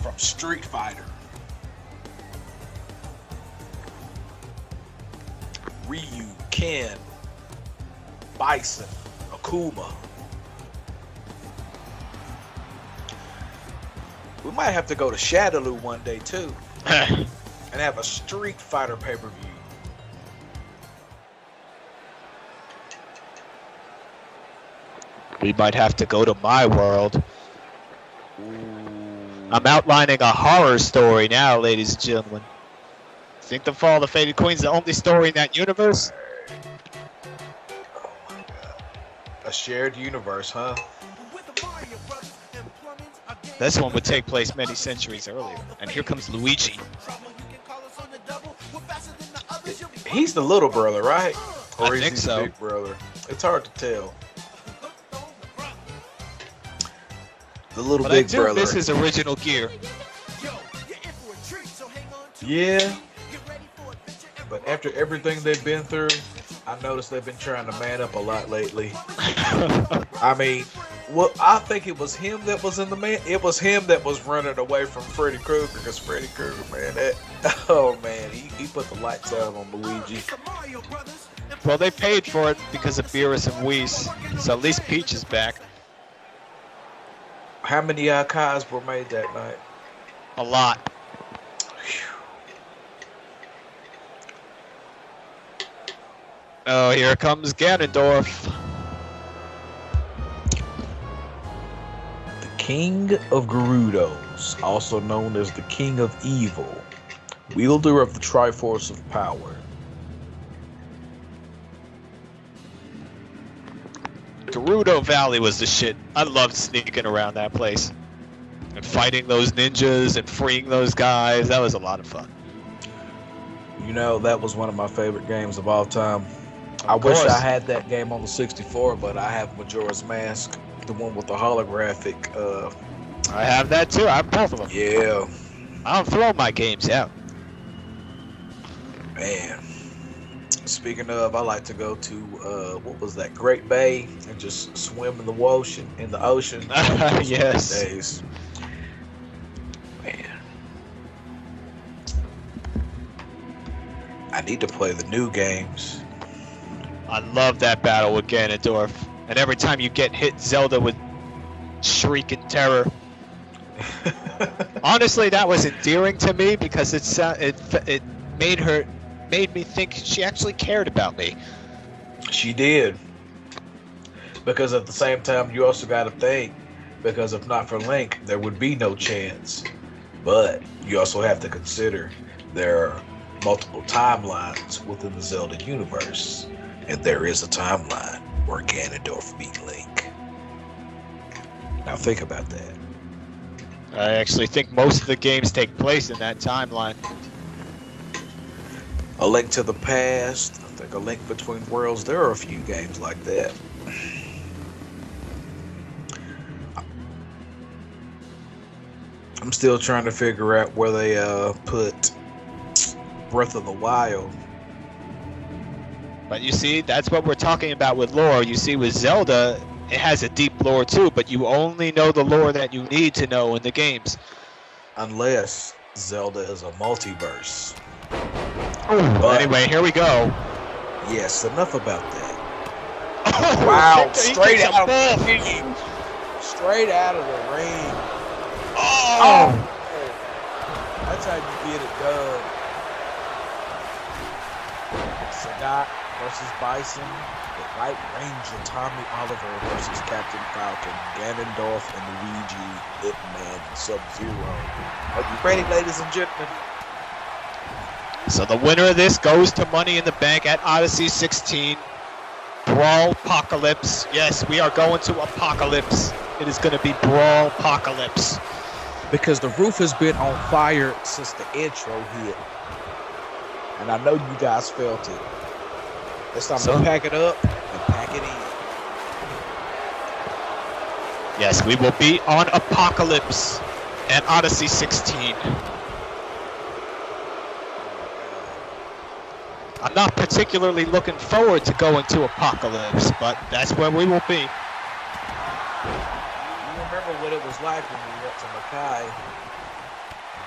from Street Fighter, Ryu, Ken, Bison, Akuma. We might have to go to Shadaloo one day too and have a Street Fighter pay-per-view. We might have to go to my world. Ooh. I'm outlining a horror story now, ladies and gentlemen. Think the Fall of the Faded Queen is the only story in that universe? Oh my God. A shared universe, huh? This one would take place many centuries earlier. And here comes Luigi. He's the little brother, right? Or I is think he so. the big brother? It's hard to tell. The little But big I do brother. miss his original gear. Yeah. But after everything they've been through, I noticed they've been trying to man up a lot lately. I mean, well, I think it was him that was in the man. It was him that was running away from Freddy Krueger, because Freddy Krueger, man, oh man, he put the lights out on Luigi. Well, they paid for it because of Beerus and Whis, so at least Peach is back. How many Kais were made that night? A lot. Oh, here comes Ganondorf. The King of Gerudos, also known as the King of Evil, wielder of the Triforce of Power. Gerudo Valley was the shit. I loved sneaking around that place. And fighting those ninjas and freeing those guys. That was a lot of fun. You know, that was one of my favorite games of all time. I Of wish course. I had that game on the 64, but I have Majora's Mask, the one with the holographic. I have that too. I have both of them. Yeah, I don't throw my games out. man. Speaking of, I like to go to what was that, Great Bay, and just swim in the ocean. Yes. Days. Man, I need to play the new games. I love that battle with Ganondorf. And every time you get hit, Zelda would shriek in terror. Honestly, that was endearing to me because it made me think she actually cared about me. She did. Because at the same time, you also got to think, because if not for Link, there would be no chance. But you also have to consider there are multiple timelines within the Zelda universe. And there is a timeline where Ganondorf beat Link. Now think about that. I actually think most of the games take place in that timeline. A Link to the Past, I think A Link Between Worlds, there are a few games like that. I'm still trying to figure out where they put Breath of the Wild. But you see, that's what we're talking about with lore. You see, with Zelda, it has a deep lore too, but you only know the lore that you need to know in the games. Unless Zelda is a multiverse. But anyway, here we go. Yes, enough about that. Oh, Wow, he straight gets a out ball. of the ring. Straight out of the ring. Oh! That's how you get it done. Sagat versus Bison. The White Ranger Tommy Oliver versus Captain Falcon. Ganondorf and Luigi, Hitman, and Sub-Zero. Are you ready, ladies and gentlemen? So the winner of this goes to Money in the Bank at Odyssey 16. Brawl Apocalypse. Yes, we are going to Apocalypse. It is going to be Brawl Apocalypse. Because the roof has been on fire since the intro hit. And I know you guys felt it. It's time to pack it up and pack it in. Yes, we will be on Apocalypse at Odyssey 16. I'm not particularly looking forward to going to Apocalypse, but that's where we will be. You remember what it was like when we went to Makai?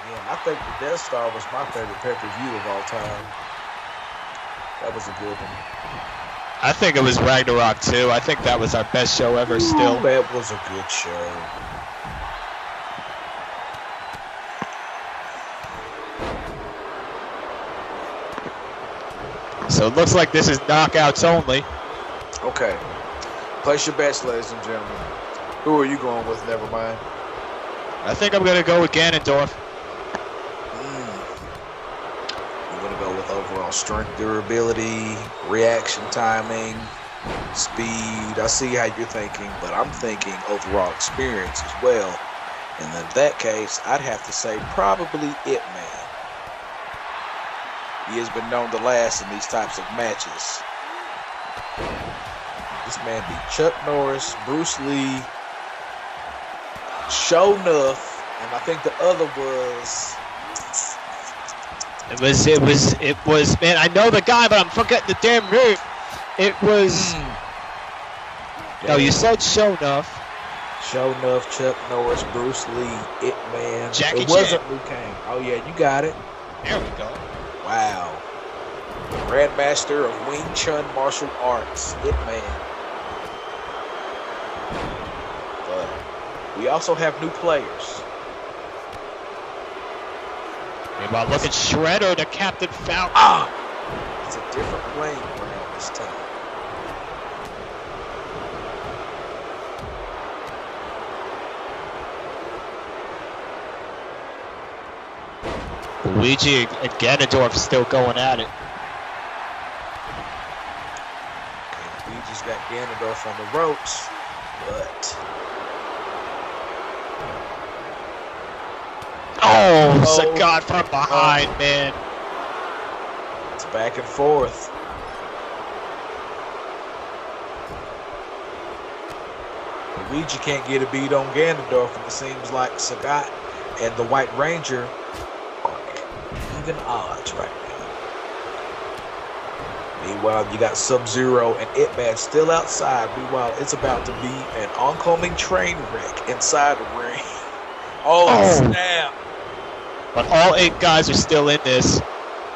Again, I think the Death Star was my favorite pay-per-view of all time. That was a good one. I think it was Ragnarok too. I think that was our best show ever still. That was a good show. So it looks like this is knockouts only. Okay. Place your bets, ladies and gentlemen. Who are you going with, Nevermind? I think I'm going to go with Ganondorf. I'm going to go with overall strength, durability, reaction timing, speed. I see how you're thinking, but I'm thinking overall experience as well. And in that case, I'd have to say probably Ip Man. He has been known to last in these types of matches. This man beat Chuck Norris, Bruce Lee, Sho'nuff, and I think the other was... It was, man, I know the guy, but I'm forgetting the damn name. It was... No, you said Sho'nuff. Sho'nuff, Chuck Norris, Bruce Lee, Ip Man. Jackie It wasn't Chan. Liu Kang. Oh yeah, you got it. There we go. Wow. Grandmaster of Wing Chun Martial Arts, Ip Man. But we also have new players. Meanwhile, look at Shredder, the Captain Falcon. It's a different playing ground this time. Luigi and Ganondorf still going at it. Okay, Luigi's got Ganondorf on the ropes, but... Oh, Sagat from behind, man. It's back and forth. Luigi can't get a beat on Ganondorf, and it seems like Sagat and the White Ranger are at even odds right now. Meanwhile, you got Sub-Zero and Ip Man still outside. Meanwhile, it's about to be an oncoming train wreck inside the ring. Oh, snap. But all 8 guys are still in this.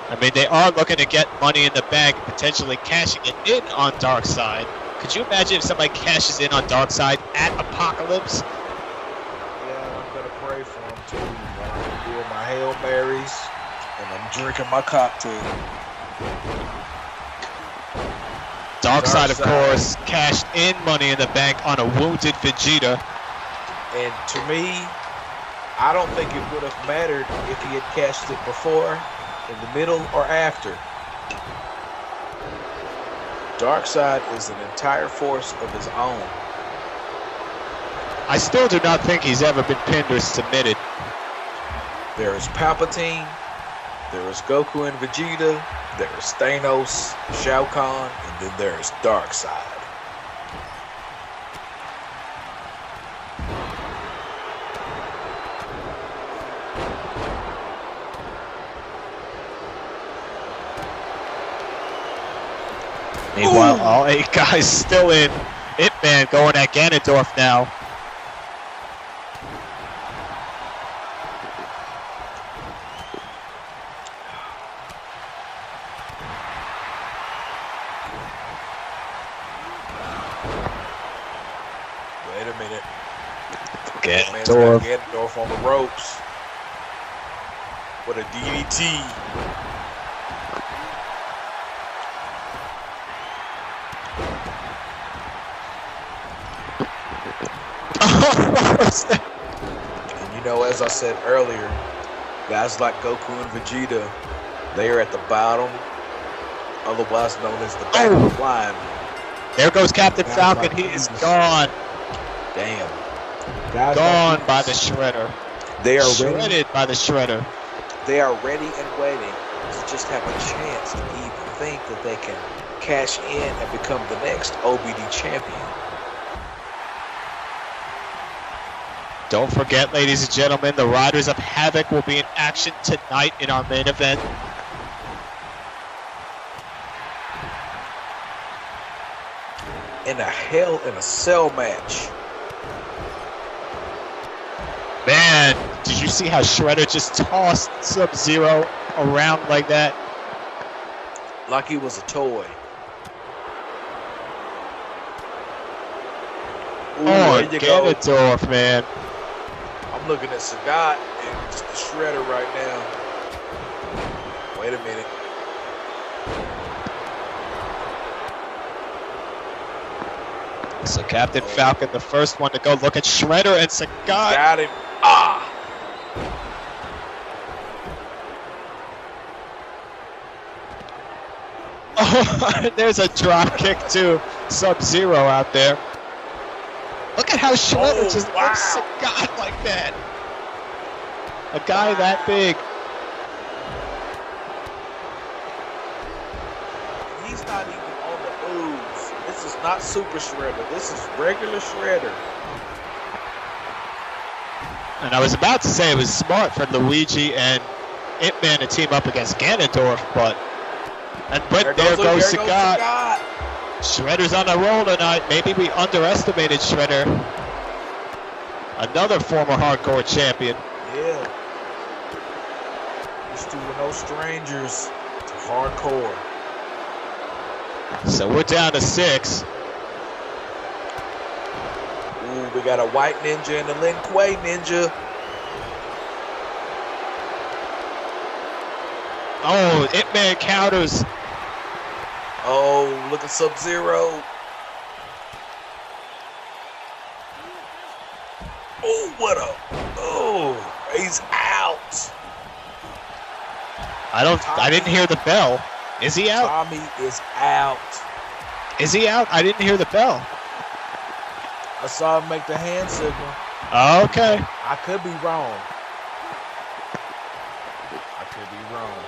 I mean, they are looking to get money in the bank, potentially cashing it in on Darkseid. Could you imagine if somebody cashes in on Darkseid at Apocalypse? Yeah, I'm going to pray for him too. I'm doing my Hail Marys, and I'm drinking my cocktail. Darkseid, of course, cashed in money in the bank on a wounded Vegeta. And to me, I don't think it would have mattered if he had cashed it before, in the middle, or after. Darkseid is an entire force of his own. I still do not think he's ever been pinned or submitted. There is Palpatine, there is Goku and Vegeta, there is Thanos, Shao Kahn, and then there is Darkseid. Meanwhile, all 8 guys still in. Ip Man going at Ganondorf now. Wait a minute. Ganondorf. Ganondorf on the ropes. What a DDT. And you know, as I said earlier, guys like Goku and Vegeta, they are at the bottom, otherwise known as the back of the line. There goes Captain Falcon. He is gone. Damn. Guys Gone like by the Shredder. They are shredded by the Shredder. They are ready and waiting to just have a chance to even think that they can cash in and become the next OBD champion. Don't forget, ladies and gentlemen, the Riders of Havoc will be in action tonight in our main event. In a Hell in a Cell match. Man, did you see how Shredder just tossed Sub-Zero around like that? Like he was a toy. Ooh, Oh, there you go. Ganondorf, man. I'm looking at Sagat and just the Shredder right now. Wait a minute. So Captain Falcon, the first one to go look at Shredder and Sagat. Got him. Ah! Oh, there's a drop kick to Sub-Zero out there. Look at how Shredder just lifts Sagat like that. A guy that big. He's not even on the ooze. This is not Super Shredder. This is regular Shredder. And I was about to say it was smart for Luigi and Ip Man to team up against Ganondorf, but there goes Sagat. Shredder's on a roll tonight. Maybe we underestimated Shredder. Another former hardcore champion. Yeah. These two were no strangers to hardcore. So we're down to 6. Ooh, we got a White Ninja and a Lin Kuei Ninja. Oh, Ip Man counters. Oh, look at Sub-Zero. Oh, what a... Oh, he's out. I didn't hear the bell. Is he out? Tommy is out. Is he out? I didn't hear the bell. I saw him make the hand signal. Okay. I could be wrong. I could be wrong.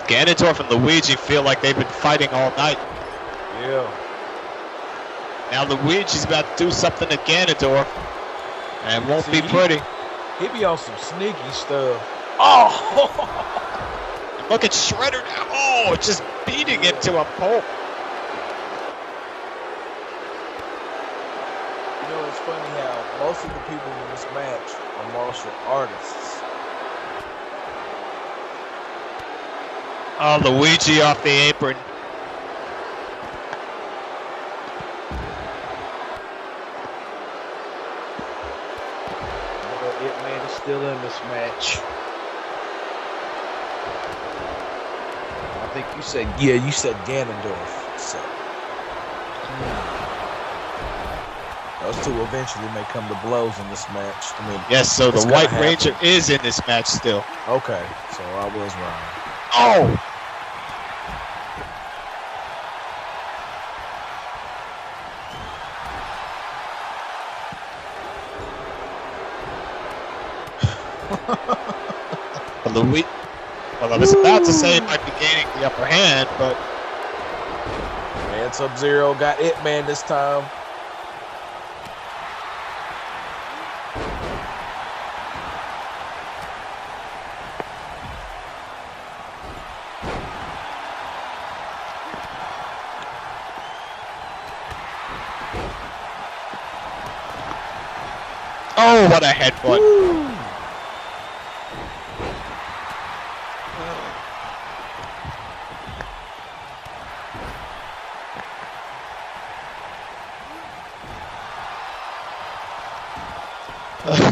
Ganondorf and Luigi feel like they've been fighting all night. Yeah. Now Luigi's about to do something to Ganondorf, and it won't be pretty. He be on some sneaky stuff. Oh! Look at Shredder now. Oh, just beating him to a pulp. You know, it's funny how most of the people in this match are martial artists. Oh, Luigi off the apron. Ip Man is still in this match. I think you said, yeah, you said Ganondorf. So those two eventually may come to blows in this match. I mean, yes, so the White Ranger is in this match still. Okay, so I was wrong. Oh! Well, I was about to say it might be gaining the upper hand, but... Man, Sub-Zero got Ip Man this time. Oh, what a headbutt. Woo.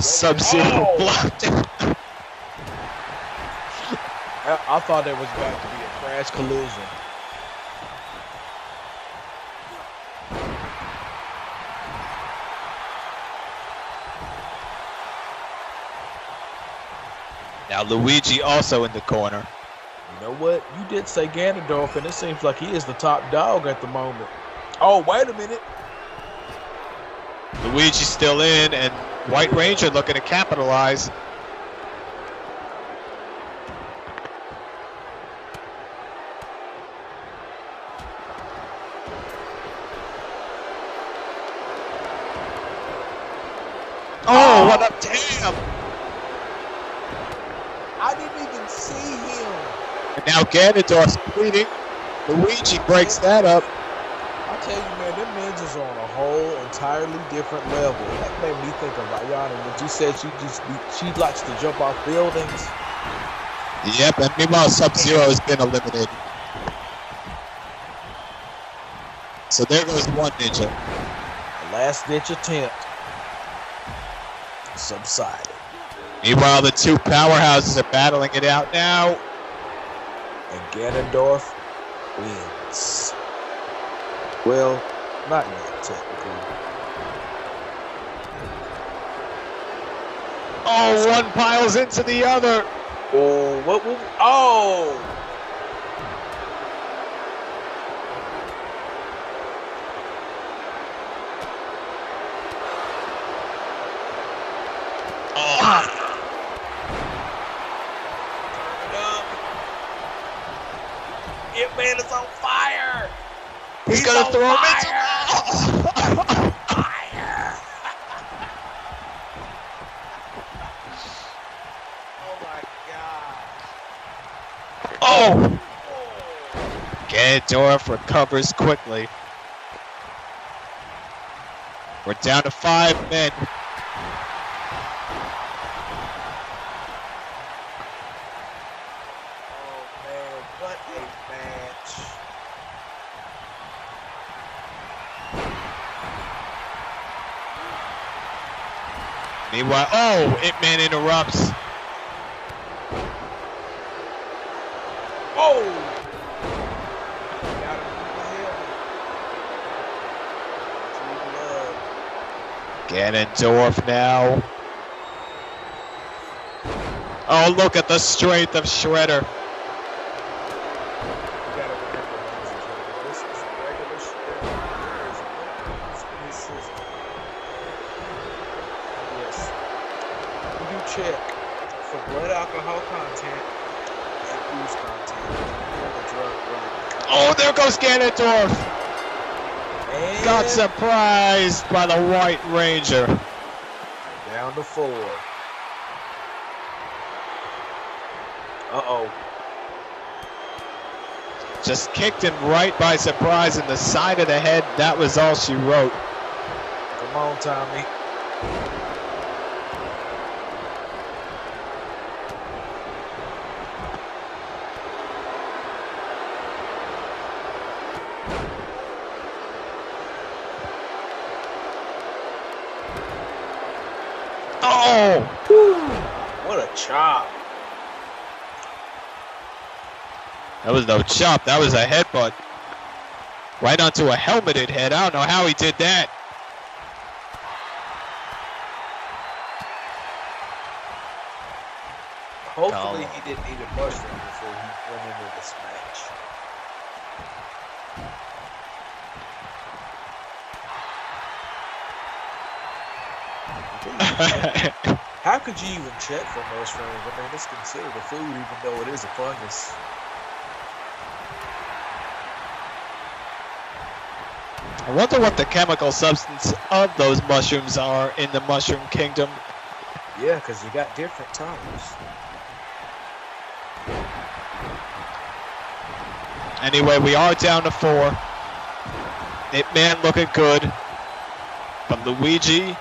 Sub-Zero blocked it. I thought there was about to be a crash collision. Now Luigi also in the corner. You know what? You did say Ganondorf, and it seems like he is the top dog at the moment. Oh, wait a minute. Luigi's still in, and White Ranger looking to capitalize. Oh, what a damn! I didn't even see him. And now Ganondorf's bleeding. Luigi breaks that up. I tell you, man, them ninjas are on a whole entirely different level. That made me think of Ayana when you said she likes to jump off buildings. Yep, and meanwhile Sub-Zero has been eliminated. So there goes one ninja. The last ditch attempt subsided. Meanwhile, the two powerhouses are battling it out now. And Ganondorf wins. Well, not yet, technically. Oh, one piles into the other. Oh, what? Oh! Man is on fire. He's gonna throw him into fire. Oh my god. Oh! Ganondorf recovers quickly. We're down to 5 men. Meanwhile, oh, Ip-Man interrupts. Oh! Ganondorf now. Oh, look at the strength of Shredder. Check for blood alcohol content and booze content. Oh, there goes Ganondorf! And got surprised by the White Ranger. Down to 4. Uh-oh. Just kicked him right by surprise in the side of the head. That was all she wrote. Come on, Tommy. Oh! What a chop. That was no chop. That was a headbutt. Right onto a helmeted head. I don't know how he did that. Hopefully he didn't eat a mushroom before he went into this match. How could you even check for mushrooms? I mean, it's considered a food even though it is a fungus. I wonder what the chemical substance of those mushrooms are in the Mushroom Kingdom. Yeah, because you got different types. Anyway, we are down to 4. Ip-Man looking good. But Luigi... Now,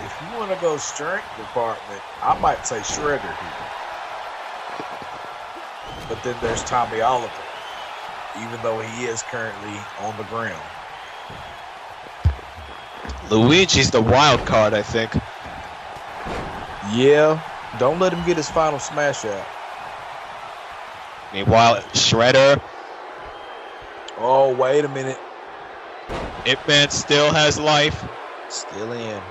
if you want to go strength department, I might say Shredder here. But then there's Tommy Oliver, even though he is currently on the ground. Luigi's the wild card, I think. Yeah, don't let him get his final smash out. Meanwhile, Shredder. Oh, wait a minute. Ip-Man still has life. Still in.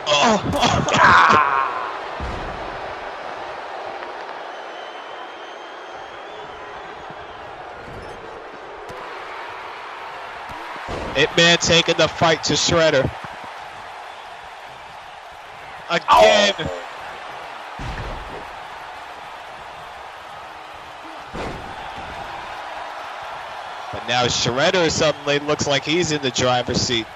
Oh! Ip Man taking the fight to Shredder. Again. Oh. But now Shredder suddenly looks like he's in the driver's seat.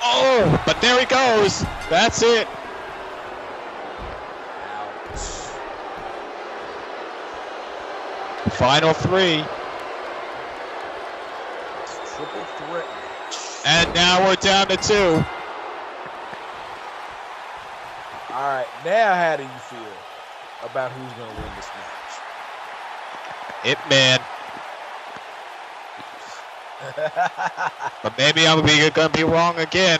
Oh, but there he goes. That's it. Final 3. Triple threat. And now we're down to 2. All right, now how do you feel about who's going to win this match? Ip Man. But maybe I'm gonna be wrong again.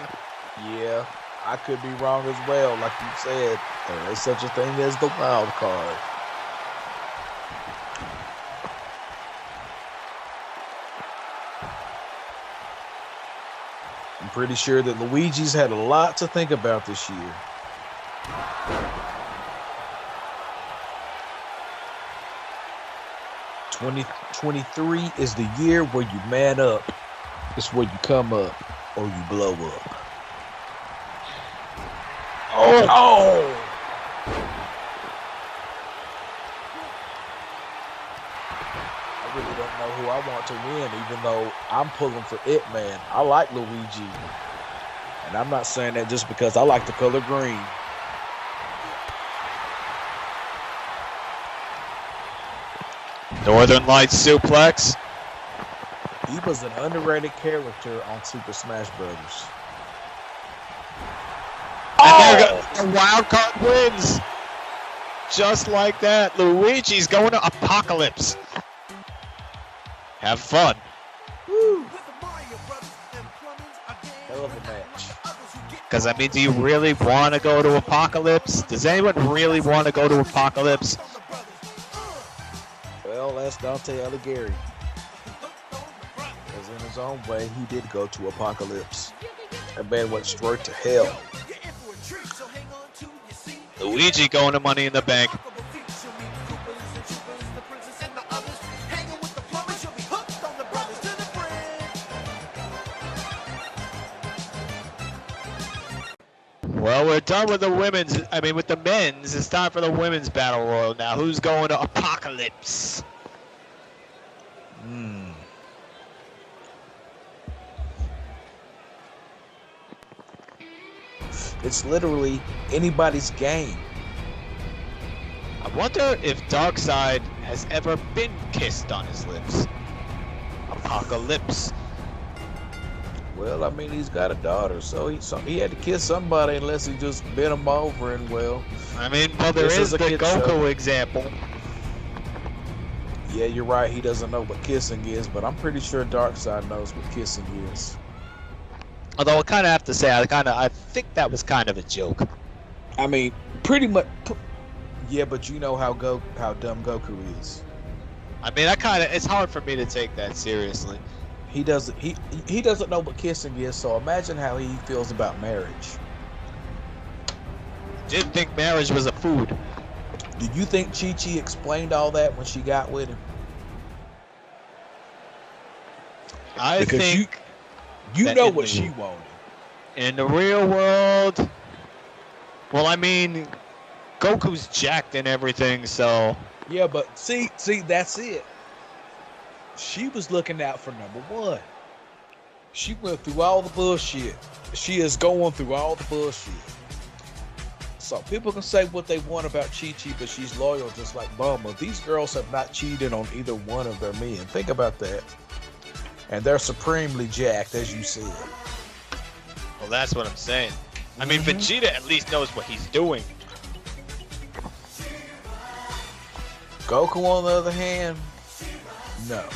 Yeah, I could be wrong as well. Like you said, there is such a thing as the wild card. I'm pretty sure that Luigi's had a lot to think about this year. '23 is the year where you man up. It's where you come up or you blow up. Oh! I really don't know who I want to win, even though I'm pulling for Ip Man. I like Luigi. And I'm not saying that just because I like the color green. Northern Lights suplex. He was an underrated character on Super Smash Brothers. And there the wild card wins. Just like that. Luigi's going to Apocalypse. Have fun. Woo. Hell of a match. Because, I mean, do you really want to go to Apocalypse? Does anyone really want to go to Apocalypse? Well, that's Dante Alighieri. Because in his own way, he did go to Apocalypse. That man went straight to hell. Luigi going to Money in the Bank. Well, we're done with the women's. I mean, with the men's. It's time for the women's battle royal now. Who's going to Apocalypse? It's literally anybody's game. I wonder if Darkseid has ever been kissed on his lips. Apocalypse. Well, I mean, he's got a daughter, so he had to kiss somebody unless he just bent him over and well. I mean, well, there is the Goku example. Yeah, you're right. He doesn't know what kissing is, but I'm pretty sure Darkseid knows what kissing is. Although I kind of have to say, I think that was kind of a joke. I mean, pretty much. Yeah, but you know how dumb Goku is. I mean, it's hard for me to take that seriously. He doesn't know what kissing is, so imagine how he feels about marriage. Didn't think marriage was a food. Do you think Chi-Chi explained all that when she got with him? I think you know what she wanted. In the real world, well, I mean, Goku's jacked and everything, so. Yeah, but see, that's it. She was looking out for number one. She went through all the bullshit. She is going through all the bullshit. So people can say what they want about Chi-Chi, but she's loyal just like Bulma. These girls have not cheated on either one of their men. Think about that. And they're supremely jacked, as you said. Well, that's what I'm saying. I mean, Vegeta at least knows what he's doing. Goku, on the other hand, no.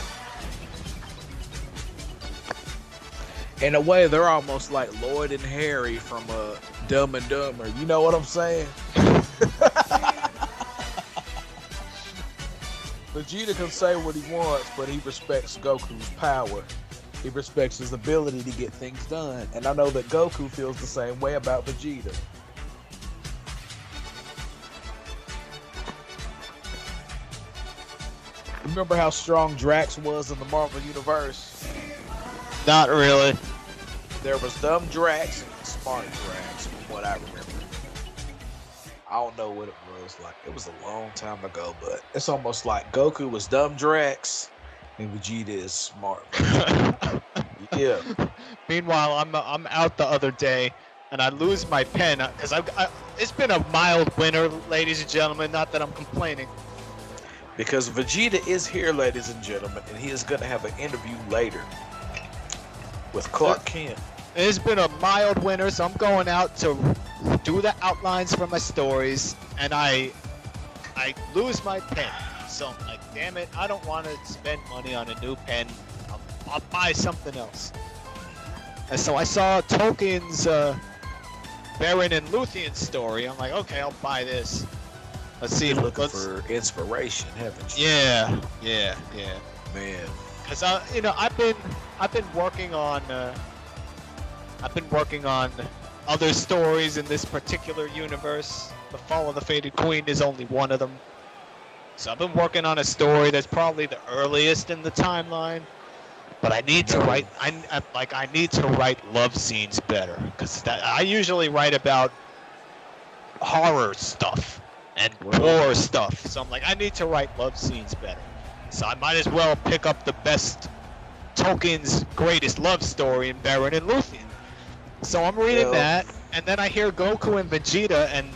In a way, they're almost like Lloyd and Harry from Dumb and Dumber. You know what I'm saying? Vegeta can say what he wants, but he respects Goku's power. He respects his ability to get things done. And I know that Goku feels the same way about Vegeta. Remember how strong Drax was in the Marvel Universe? Not really. There was dumb Drax and smart Drax, from what I remember. I don't know what it was like. It was a long time ago, but it's almost like Goku was dumb Drax and Vegeta is smart. Yeah. Meanwhile, I'm out the other day, and I lose my pen because it's been a mild winter, ladies and gentlemen. Not that I'm complaining. Because Vegeta is here, ladies and gentlemen, and he is going to have an interview later with Clark Kent. It's been a mild winter, so I'm going out to do the outlines for my stories, and I lose my pen. So I'm like, damn it, I don't want to spend money on a new pen. I'll buy something else. And so I saw Tolkien's Beren and Luthien story. I'm like, okay, I'll buy this. Let's see. You're looking for inspiration, haven't you? Yeah. Man. Because I've been working on other stories in this particular universe. The Fall of the Fated Queen is only one of them. So I've been working on a story that's probably the earliest in the timeline. But I need to write. I need to write love scenes better, because I usually write about horror stuff and war stuff. So I'm like, I need to write love scenes better. So I might as well pick up the best Tolkien's greatest love story in Beren and Luthien. So I'm reading that, and then I hear Goku and Vegeta, and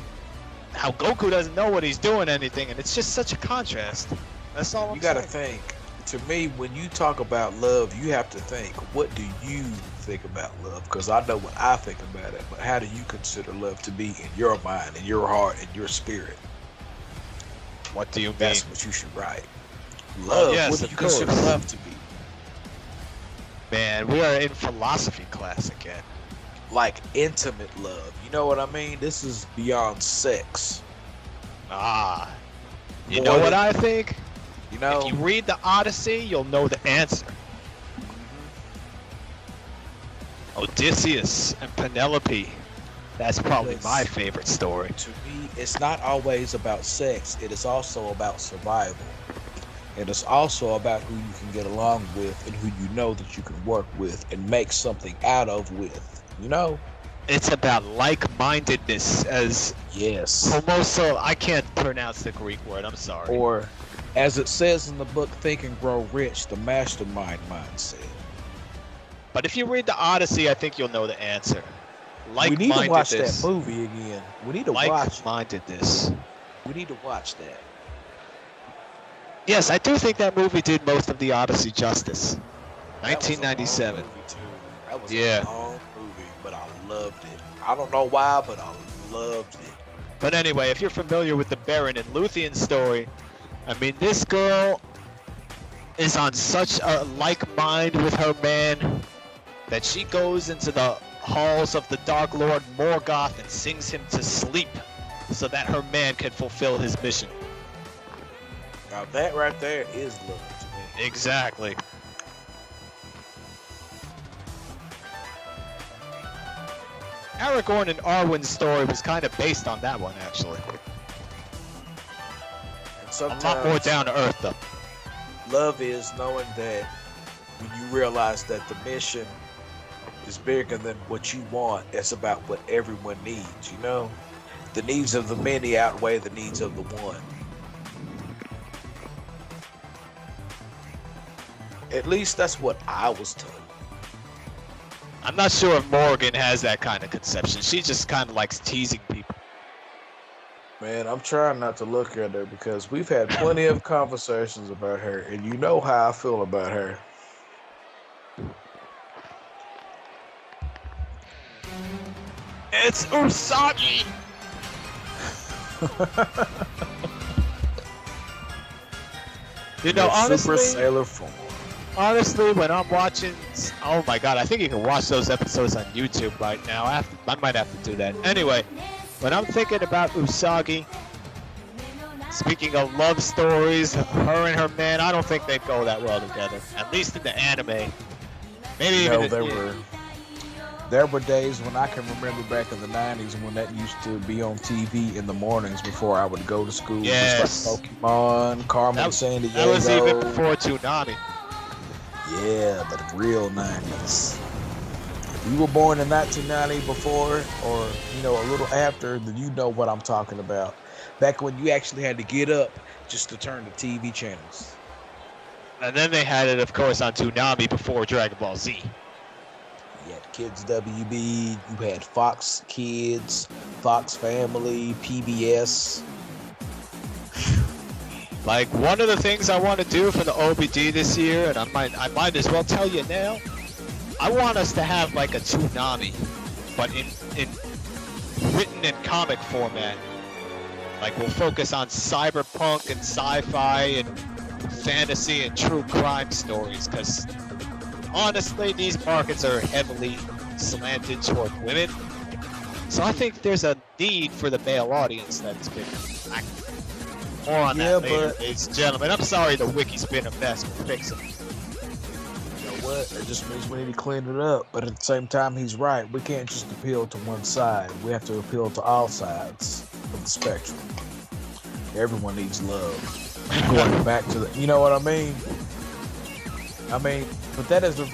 how Goku doesn't know what he's doing anything, and it's just such a contrast. That's all I'm saying. You gotta think. To me, when you talk about love, you have to think, what do you think about love? Because I know what I think about it, but how do you consider love to be in your mind, in your heart, in your spirit? What do you mean? That's what you should write. Love, yes, what do you consider love to be? Man, we are in philosophy class again. Like intimate love, you know what I mean? This is beyond sex. You know what I think? You know, if you read the Odyssey, you'll know the answer. Odysseus and Penelope. That's probably my favorite story. To me, it's not always about sex. It is also about survival. It is also about who you can get along with and who you know that you can work with and make something out of with. You know? It's about like-mindedness, as homoso. I can't pronounce the Greek word. I'm sorry. Or, as it says in the book Think and Grow Rich, the mastermind mindset. But if you read the Odyssey, I think you'll know the answer. We need to watch that movie again. We need to watch like-mindedness. We need to watch that. Yes, I do think that movie did most of the Odyssey justice. 1997. That was a long movie, but I loved it. I don't know why, but I loved it. But anyway, if you're familiar with the Beren and Luthien story, I mean, this girl is on such a like mind with her man that she goes into the halls of the Dark Lord Morgoth and sings him to sleep so that her man can fulfill his mission. Now that right there is love to me. Exactly. Aragorn and Arwen's story was kind of based on that one, actually. A lot more down to earth, though. Love is knowing that when you realize that the mission is bigger than what you want, it's about what everyone needs, you know? The needs of the many outweigh the needs of the one. At least that's what I was told. I'm not sure if Morgan has that kind of conception. She just kind of likes teasing people. Man, I'm trying not to look at her because we've had plenty of conversations about her, and you know how I feel about her. It's Usagi! You know, honestly, Super Sailor form. Honestly, when I'm watching, oh my god, I think you can watch those episodes on YouTube right now. I might have to do that. Anyway, when I'm thinking about Usagi, speaking of love stories, her and her man, I don't think they go that well together. At least in the anime. Maybe even There were days when I can remember back in the 90s when that used to be on TV in the mornings before I would go to school. Yes. Just like Pokemon, Carmen Sandiego. That was even before Toonami. Yeah, the real 90s. If you were born in 1990 before, or, you know, a little after, then you know what I'm talking about. Back when you actually had to get up just to turn the TV channels. And then they had it, of course, on Toonami before Dragon Ball Z. You had Kids WB, you had Fox Kids, Fox Family, PBS. Like, one of the things I want to do for the OBD this year, and I might as well tell you now, I want us to have like a Toonami, but in written in comic format. Like, we'll focus on cyberpunk and sci-fi and fantasy and true crime stories, because honestly, these markets are heavily slanted toward women. So I think there's a need for the male audience that is big. More on that later, ladies and gentlemen. I'm sorry the wiki's been a mess. We'll fix it. You know what? It just means we need to clean it up. But at the same time, he's right. We can't just appeal to one side. We have to appeal to all sides of the spectrum. Everyone needs love. Going back to the, you know what I mean? But that is the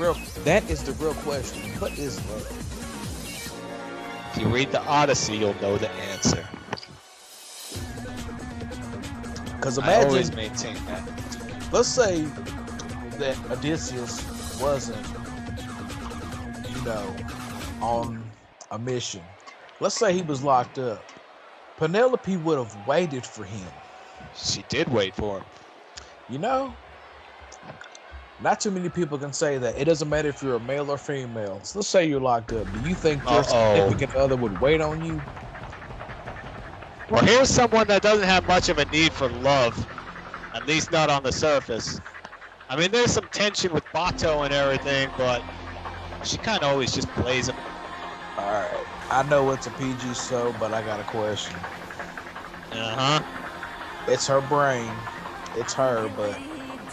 real question. What is love? If you read the Odyssey, you'll know the answer. Because imagine, I always maintain that. Let's say that Odysseus wasn't, you know, on a mission. Let's say he was locked up. Penelope would have waited for him. She did wait for him. You know, not too many people can say that. It doesn't matter if you're a male or female. So let's say you're locked up. Do you think your significant other would wait on you? Well, here's someone that doesn't have much of a need for love, at least not on the surface. I mean, there's some tension with Bato and everything, but she kind of always just plays him. All right, I know it's a PG show, but I got a question. It's her brain, it's her, but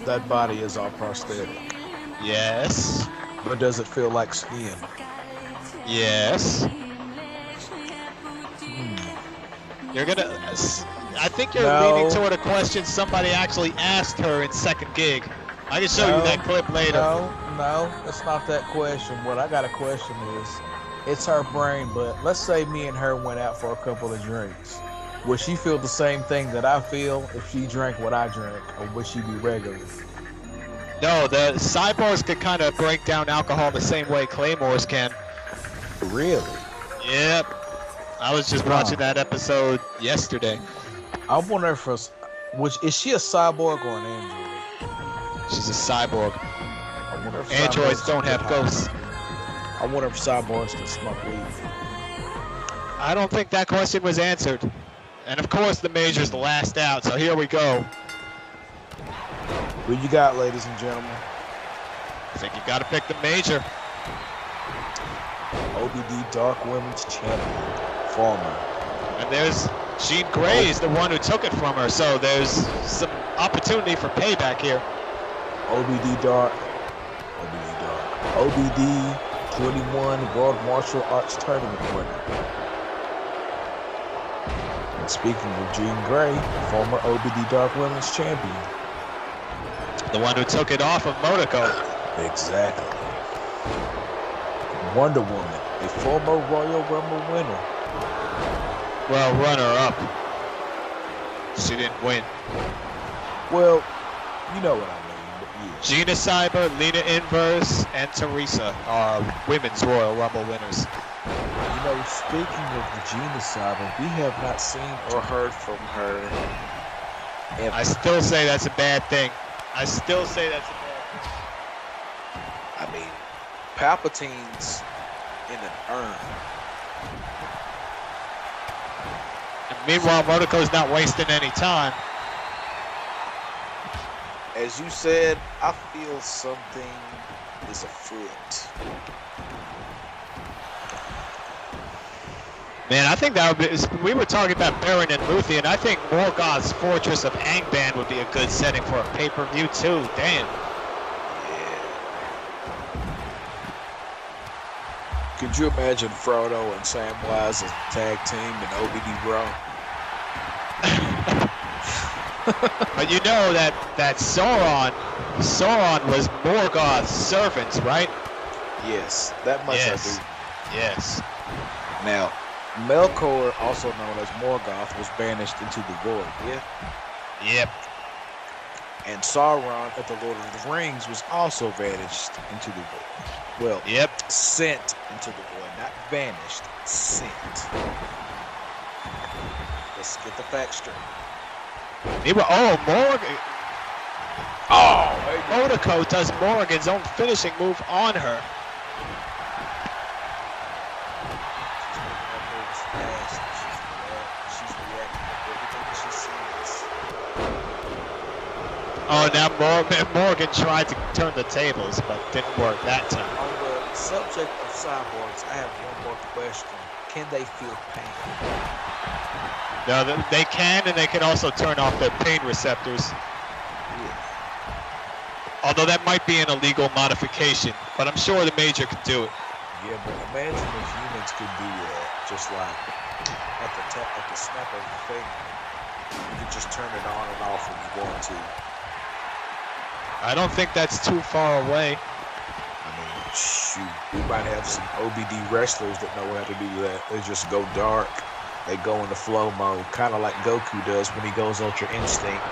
that body is all prosthetic. Yes. But does it feel like skin? Yes. You're gonna. I think you're leaning toward a question somebody actually asked her in Second Gig. I can show you that clip later. No, that's not that question. What I got a question is, it's her brain, but let's say me and her went out for a couple of drinks. Would she feel the same thing that I feel if she drank what I drank, or would she be regular? No, the cyborgs could kind of break down alcohol the same way Claymores can. Really? Yep. I was just watching that episode yesterday. I wonder if is she a cyborg or an android? She's a cyborg. Androids don't have ghosts. I wonder if cyborgs can smoke weed. I don't think that question was answered. And of course the major's the last out, so here we go. Who you got, ladies and gentlemen? I think you gotta pick the major. OBD Dark Women's Champion, former. And there's Jean Grey is the one who took it from her, so there's some opportunity for payback here. OBD 21 World Martial Arts Tournament winner. And speaking of Jean Grey, former OBD Dark Women's Champion. The one who took it off of Motoko. Exactly. Wonder Woman, a former Royal Rumble winner. Well, runner-up. She didn't win. Well, you know what I mean, but yeah. Gina Cyber, Lena Inverse, and Teresa are women's Royal Rumble winners. You know, speaking of the Gina Cyber, we have not seen or heard from her ever. I still say that's a bad thing. I mean, Palpatine's in an urn. And meanwhile, Motoko's not wasting any time. As you said, I feel something is afoot. Man, I think that would be, we were talking about Baron and Luthien. I think Morgoth's Fortress of Angband would be a good setting for a pay-per-view too. Damn. Could you imagine Frodo and Samwise as a tag team in OBD Brawl? But you know that Sauron was Morgoth's servant, right? Yes, that much I do. Yes. Now, Melkor, also known as Morgoth, was banished into the void, yeah? Yep. And Sauron at the Lord of the Rings was also vanished into the void. Well, yep. Sent into the void, not vanished, sent. Let's get the facts straight. Morgan. Oh, Motoko does Morgan's own finishing move on her. She's reacting to everything that she sees. Oh, now Morgan tried to turn the tables, but didn't work that time. On the subject of cyborgs, I have one more question. Can they feel pain? No, they can, and they can also turn off their pain receptors. Yeah. Although that might be an illegal modification, but I'm sure the Major can do it. Yeah, but imagine if humans could do that, just like at the snap of a finger. You could just turn it on and off when you want to. I don't think that's too far away. I mean, shoot, we might have some OBD wrestlers that know how to do that. They just go dark. They go into flow mode, kind of like Goku does when he goes Ultra Instinct.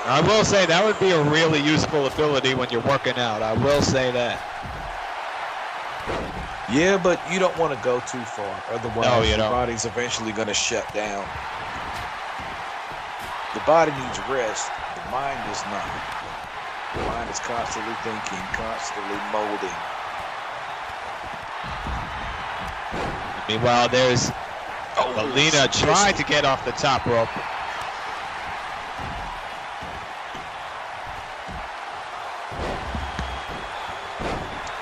I will say that would be a really useful ability when you're working out. I will say that. Yeah, but you don't want to go too far. Otherwise, your body's eventually going to shut down. The body needs rest. The mind does not. The mind is constantly thinking, constantly molding. Meanwhile, there's Melina trying to get off the top rope.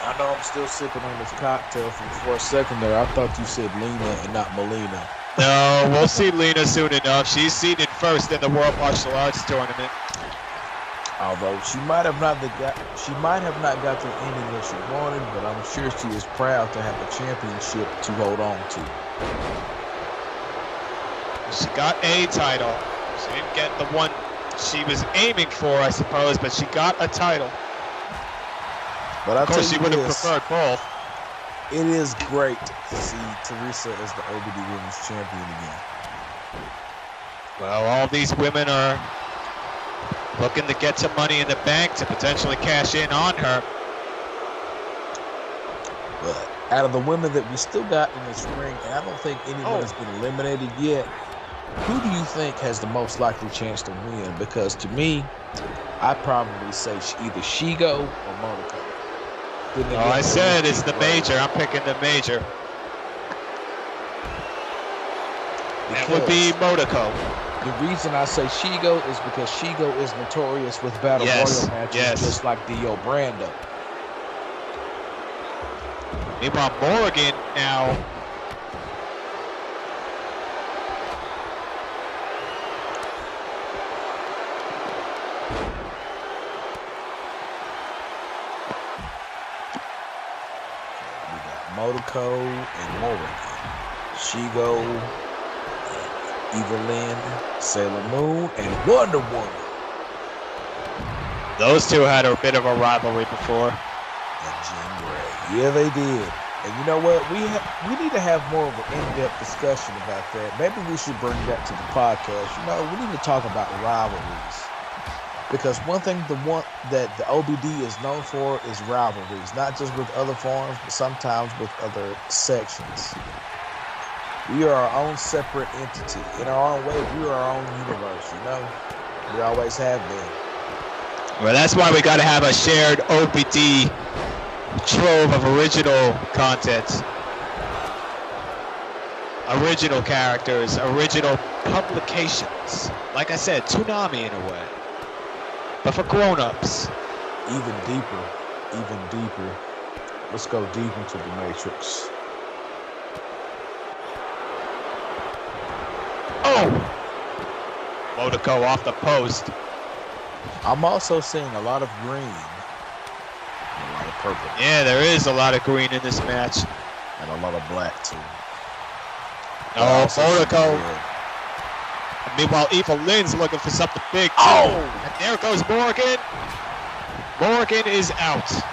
I know I'm still sipping on this cocktail for a second there. I thought you said Lena and not Melina. No, we'll see Lena soon enough. She's seeded first in the World Martial Arts Tournament. Although she might have not got the ending that she wanted, but I'm sure she is proud to have a championship to hold on to. She got a title. She didn't get the one she was aiming for, I suppose, but she got a title. But of course, she would have preferred both. It is great to see Teresa as the OBD Women's Champion again. Well, all these women are looking to get some money in the bank to potentially cash in on her. But out of the women that we still got in this ring, and I don't think anyone has been eliminated yet, who do you think has the most likely chance to win? Because to me, I'd probably say either Shigo or Motoko. I said it's the Major. I'm picking the Major. That would be Motoko. The reason I say Shigo is because Shigo is notorious with Battle Royal matches, just like Dio Brando. Meanwhile, Morgan now. We got Motoko and Morgan. Shigo, Evelyn, Sailor Moon, and Wonder Woman. Those two had a bit of a rivalry before. And Jean Grey. Yeah, they did. And you know what? We need to have more of an in-depth discussion about that. Maybe we should bring that to the podcast. You know, we need to talk about rivalries. Because one thing that the OBD is known for is rivalries. Not just with other forms, but sometimes with other sections. We are our own separate entity. In our own way, we are our own universe, you know? We always have been. Well, that's why we got to have a shared OBD trove of original content. Original characters, original publications. Like I said, Toonami in a way. But for grown-ups. Even deeper. Let's go deep into the Matrix. Oh! Motoko off the post. I'm also seeing a lot of green. A lot of purple. Yeah, there is a lot of green in this match. And a lot of black, too. Oh, Monaco. Meanwhile, Eva Lynn's looking for something big, too. Oh! And there goes Morgan. Morgan is out. Okay,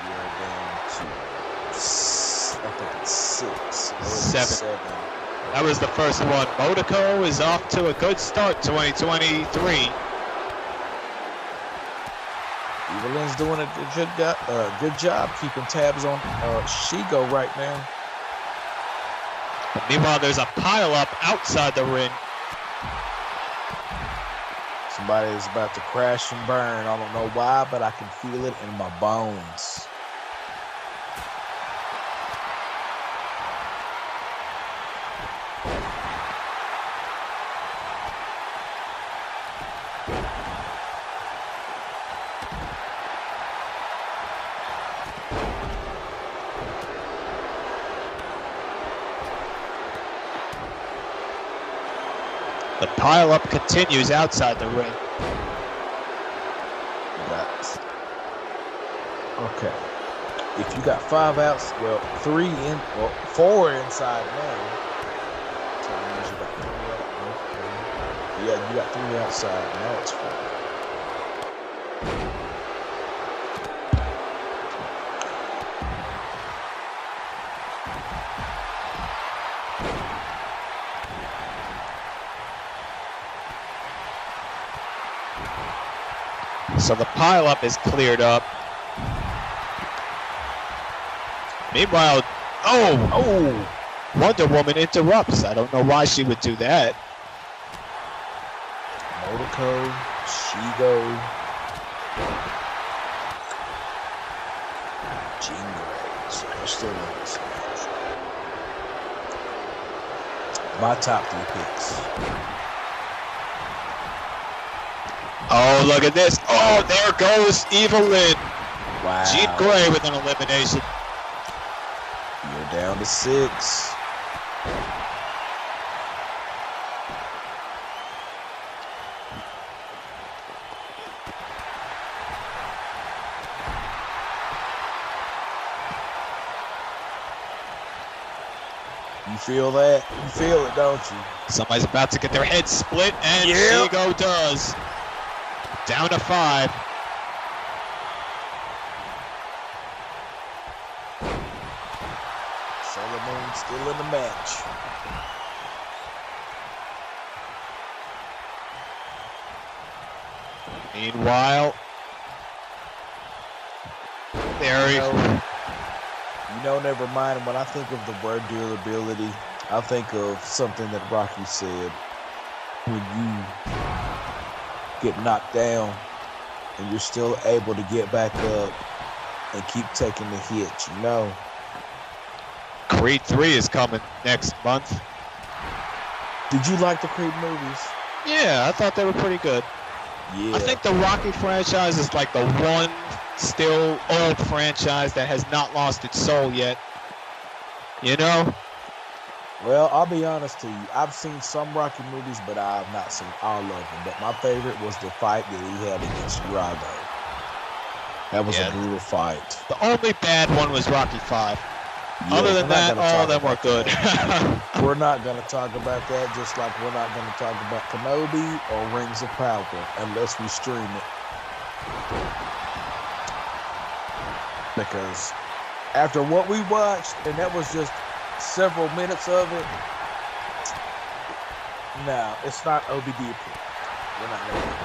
we are down to, I think it's 6. Seven. That was the first one. Monaco is off to a good start, 2023. Evelyn's doing a good job keeping tabs on Shigo right now. But meanwhile, there's a pile-up outside the ring. Somebody is about to crash and burn. I don't know why, but I can feel it in my bones. The pile-up continues outside the ring. Okay. If you got 5 outs, well, 4 inside now. So that means you got 3 out. Yeah, you got 3 outside. Now it's 4. So the pile-up is cleared up. Meanwhile, Wonder Woman interrupts. I don't know why she would do that. Monaco, Shigo, Jean Grey. So we're still in this match. My top 3 picks. Oh, look at this. Oh, there goes Evelyn. Wow. Jean Grey with an elimination. You're down to 6. You feel that? You feel it, don't you? Somebody's about to get their head split, and Shigo does. Down to 5. Solomon still in the match. Meanwhile, there he goes. You know, never mind. When I think of the word durability, I think of something that Rocky said. When you get knocked down and you're still able to get back up and keep taking the hit, you know. Creed 3 is coming next month. Did you like the Creed movies? Yeah, I thought they were pretty good. Yeah. I think the Rocky franchise is like the one still old franchise that has not lost its soul yet. You know? Well, I'll be honest to you. I've seen some Rocky movies, but I have not seen all of them. But my favorite was the fight that he had against Raoh. That was a brutal fight. The only bad one was Rocky 5. Yeah, other than that, all of them were good. We're not going to talk about that, just like we're not going to talk about Kenobi or Rings of Power unless we stream it. Because after what we watched, and that was just several minutes of it, no, it's not OBD approved. We're not going to do it.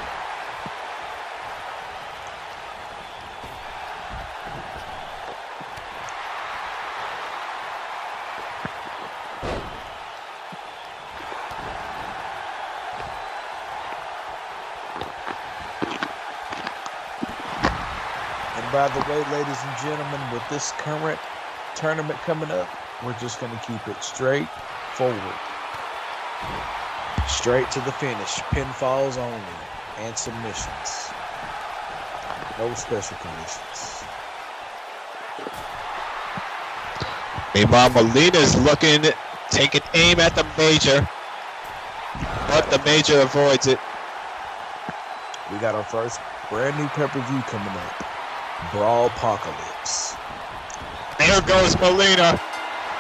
By the way, ladies and gentlemen, with this current tournament coming up, we're just going to keep it straight forward. Straight to the finish. Pinfalls only. And submissions. No special conditions. Meanwhile, Molina's looking, taking aim at the Major. But the Major avoids it. We got our first brand new pay-per-view coming up. Brawl Apocalypse. There goes Molina.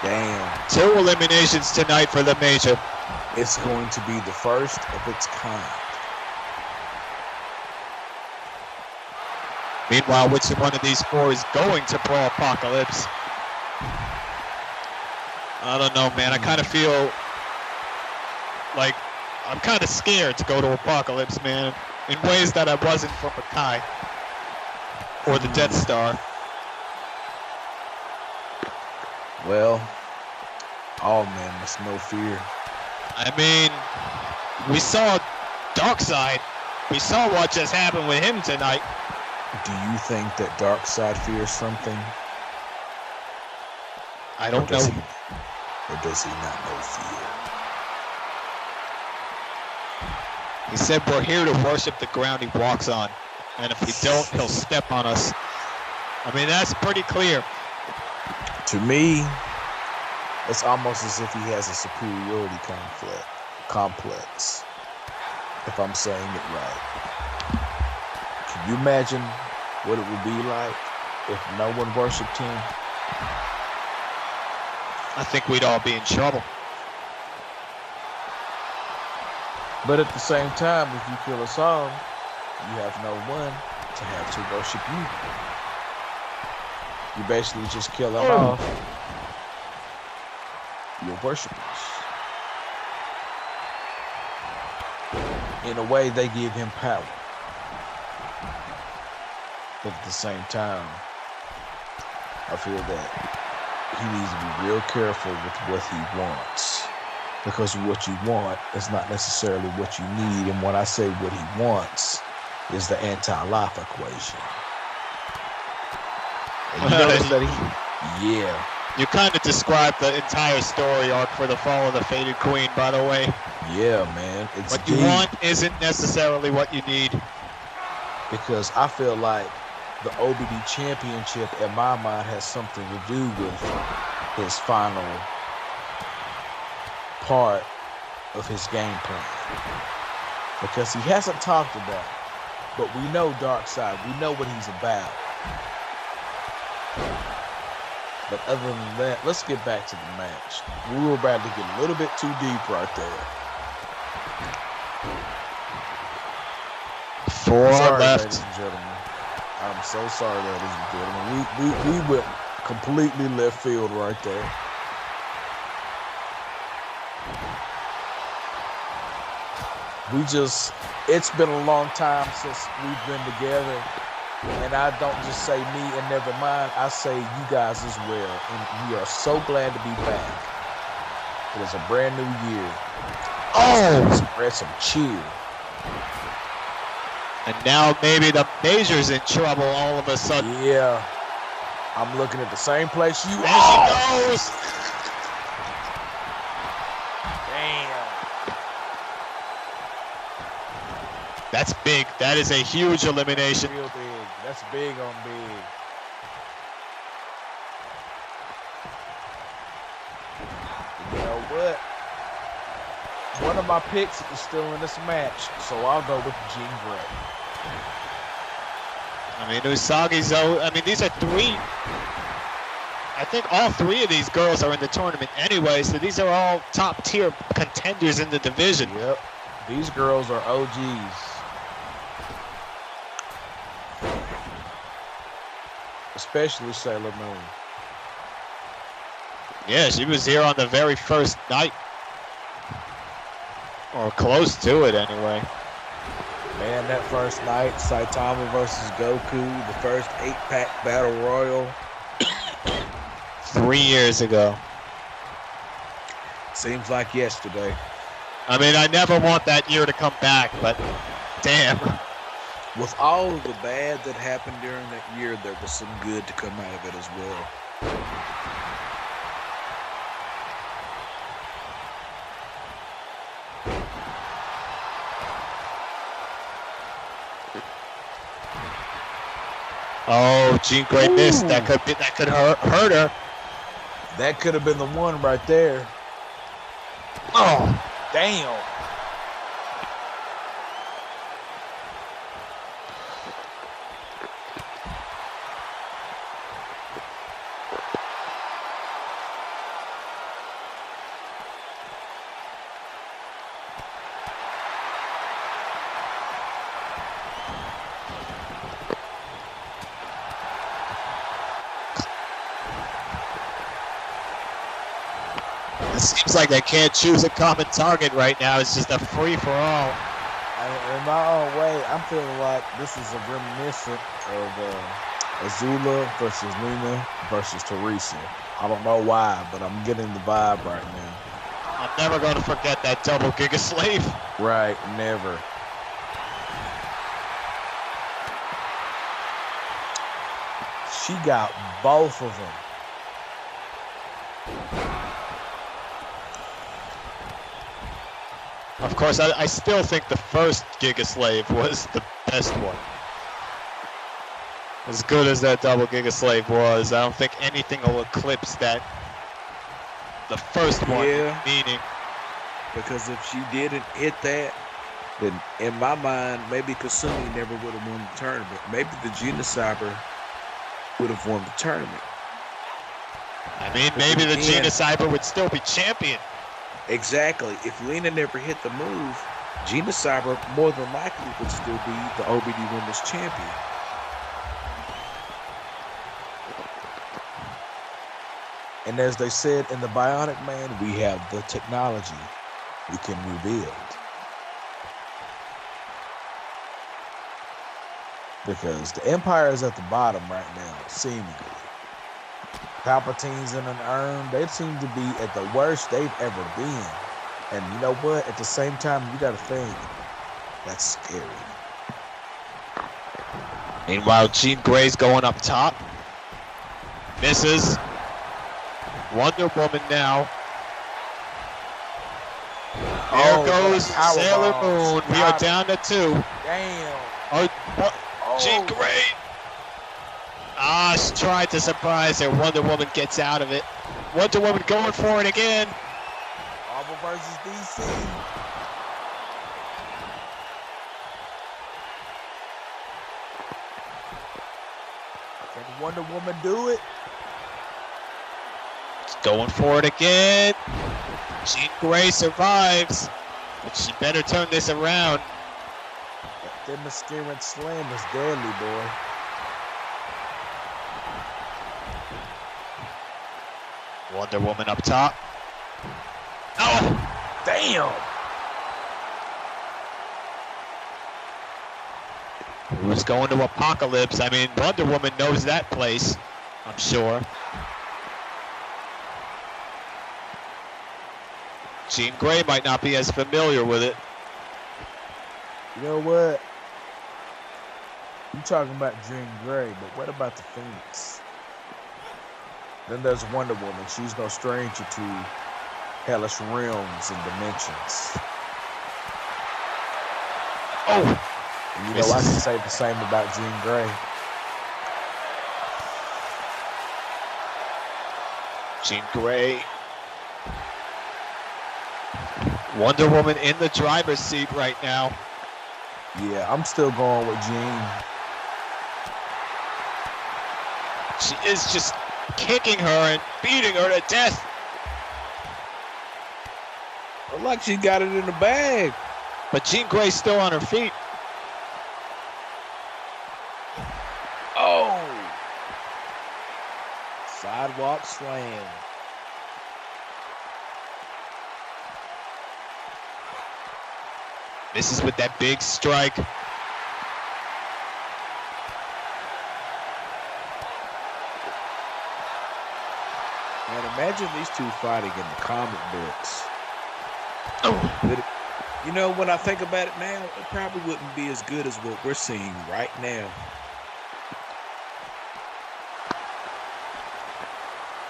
Damn. 2 eliminations tonight for the major. It's going to be the first of its kind. Meanwhile, which one of these 4 is going to Brawl Apocalypse? I don't know, man. I kind of feel like I'm kind of scared to go to Apocalypse, man, in ways that I wasn't from Makai or the Death Star. Well, all men must know fear. I mean, we saw Darkseid. We saw what just happened with him tonight. Do you think that Darkseid fears something? I don't know. Or does he not know fear? He said we're here to worship the ground he walks on. And if we don't, he'll step on us. I mean, that's pretty clear. To me, it's almost as if he has a superiority complex, if I'm saying it right. Can you imagine what it would be like if no one worshipped him? I think we'd all be in trouble. But at the same time, if you kill us all, you have no one to have to worship you. You basically just kill them off. Your worshipers. In a way, they give him power. But at the same time, I feel that he needs to be real careful with what he wants. Because what you want is not necessarily what you need. And when I say what he wants, is the anti-life equation. And you notice that yeah. You kind of described the entire story arc for the Fall of the Faded Queen, by the way. Yeah, man. It's what you want isn't necessarily what you need. Because I feel like the OBD championship, in my mind, has something to do with his final part of his game plan. Because he hasn't talked about it. But we know Darkseid. We know what he's about. But other than that, let's get back to the match. We were about to get a little bit too deep right there. 4 sorry, left. Ladies and gentlemen. I'm so sorry, ladies and gentlemen. We went completely left field right there. It's been a long time since we've been together. And I don't just say me and Nevermind, I say you guys as well. And we are so glad to be back. It is a brand new year. Oh! Spread some cheer. And now maybe the Major's in trouble all of a sudden. Yeah. I'm looking at the same place you are. There she goes! That's big. That is a huge elimination. Real big. That's big on big. You know what? One of my picks is still in this match, so I'll go with Jean Grey. I mean, Usagi's out. I mean, these are 3. I think all 3 of these girls are in the tournament anyway, so these are all top tier contenders in the division. Yep. These girls are OGs. Especially Sailor Moon. Yeah, she was here on the very first night. Or close to it, anyway. Man, that first night, Saitama versus Goku, the first 8-pack battle royal. 3 years ago. Seems like yesterday. I mean, I never want that year to come back, but damn. With all of the bad that happened during that year, there was some good to come out of it as well. Oh, Jean Grey missed. That could hurt her. That could have been the one right there. Oh, damn. It seems like they can't choose a common target right now. It's just a free-for-all. In my own way, I'm feeling like this is a reminiscent of Azula versus Lena versus Teresa. I don't know why, but I'm getting the vibe right now. I'm never going to forget that double Giga Slave. Right, never. She got both of them. Of course, I still think the first Giga Slave was the best one. As good as that double Giga Slave was, I don't think anything will eclipse that. The first one, meaning. Because if she didn't hit that, then in my mind, maybe Kasumi never would have won the tournament. Maybe the Gina Cyber would have won the tournament. I mean, maybe the Gina Cyber would still be champion. Exactly. If Lena never hit the move, Gina Cyber more than likely would still be the OBD Women's Champion. And as they said in the Bionic Man, we have the technology we can rebuild. Because the Empire is at the bottom right now, seemingly. Palpatine's in an urn. They seem to be at the worst they've ever been. And you know what? At the same time, you got to think, that's scary. Meanwhile, Jean Grey's going up top. Misses. Wonder Woman now. There goes Sailor Moon. We are down to 2. Damn. Jean Grey. She tried to surprise her. Wonder Woman gets out of it. Wonder Woman going for it again. Marvel versus DC. Can Wonder Woman do it? Going for it again. Jean Grey survives, but she better turn this around. That Themyscira slam is deadly, boy. Wonder Woman up top. Oh! Damn! Who's going to Apocalypse? I mean, Wonder Woman knows that place, I'm sure. Jean Grey might not be as familiar with it. You know what? You talking about Jean Grey, but what about the Phoenix? Then there's Wonder Woman. She's no stranger to hellish realms and dimensions. Oh! And you know, I can say the same about Jean Grey. Jean Grey. Wonder Woman in the driver's seat right now. Yeah, I'm still going with Jean. She is just kicking her and beating her to death. Look like she got it in the bag. But Jean Grey's still on her feet. Oh! Sidewalk slam. Misses with that big strike. Man, imagine these two fighting in the comic books. Oh. You know, when I think about it now, it probably wouldn't be as good as what we're seeing right now.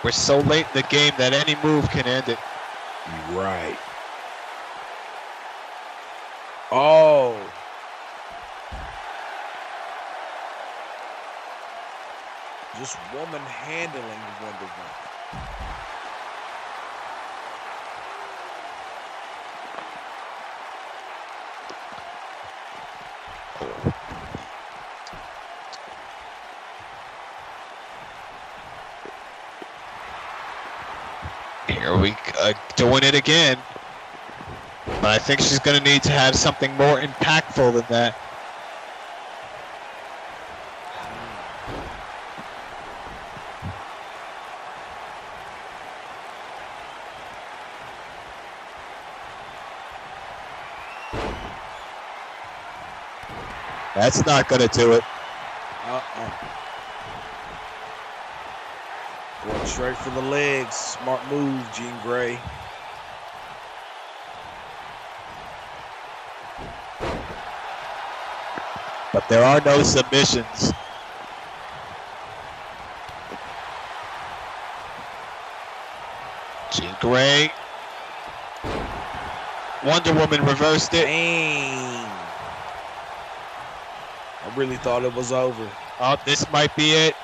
We're so late in the game that any move can end it. Right. Oh. Just woman handling Wonder Woman. Here we doing it again. But I think she's going to need to have something more impactful than that. That's not going to do it. Going straight for the legs. Smart move, Jean Grey. But there are no submissions. Jean Grey. Wonder Woman reversed it. Dang. I really thought it was over. Oh, this might be it.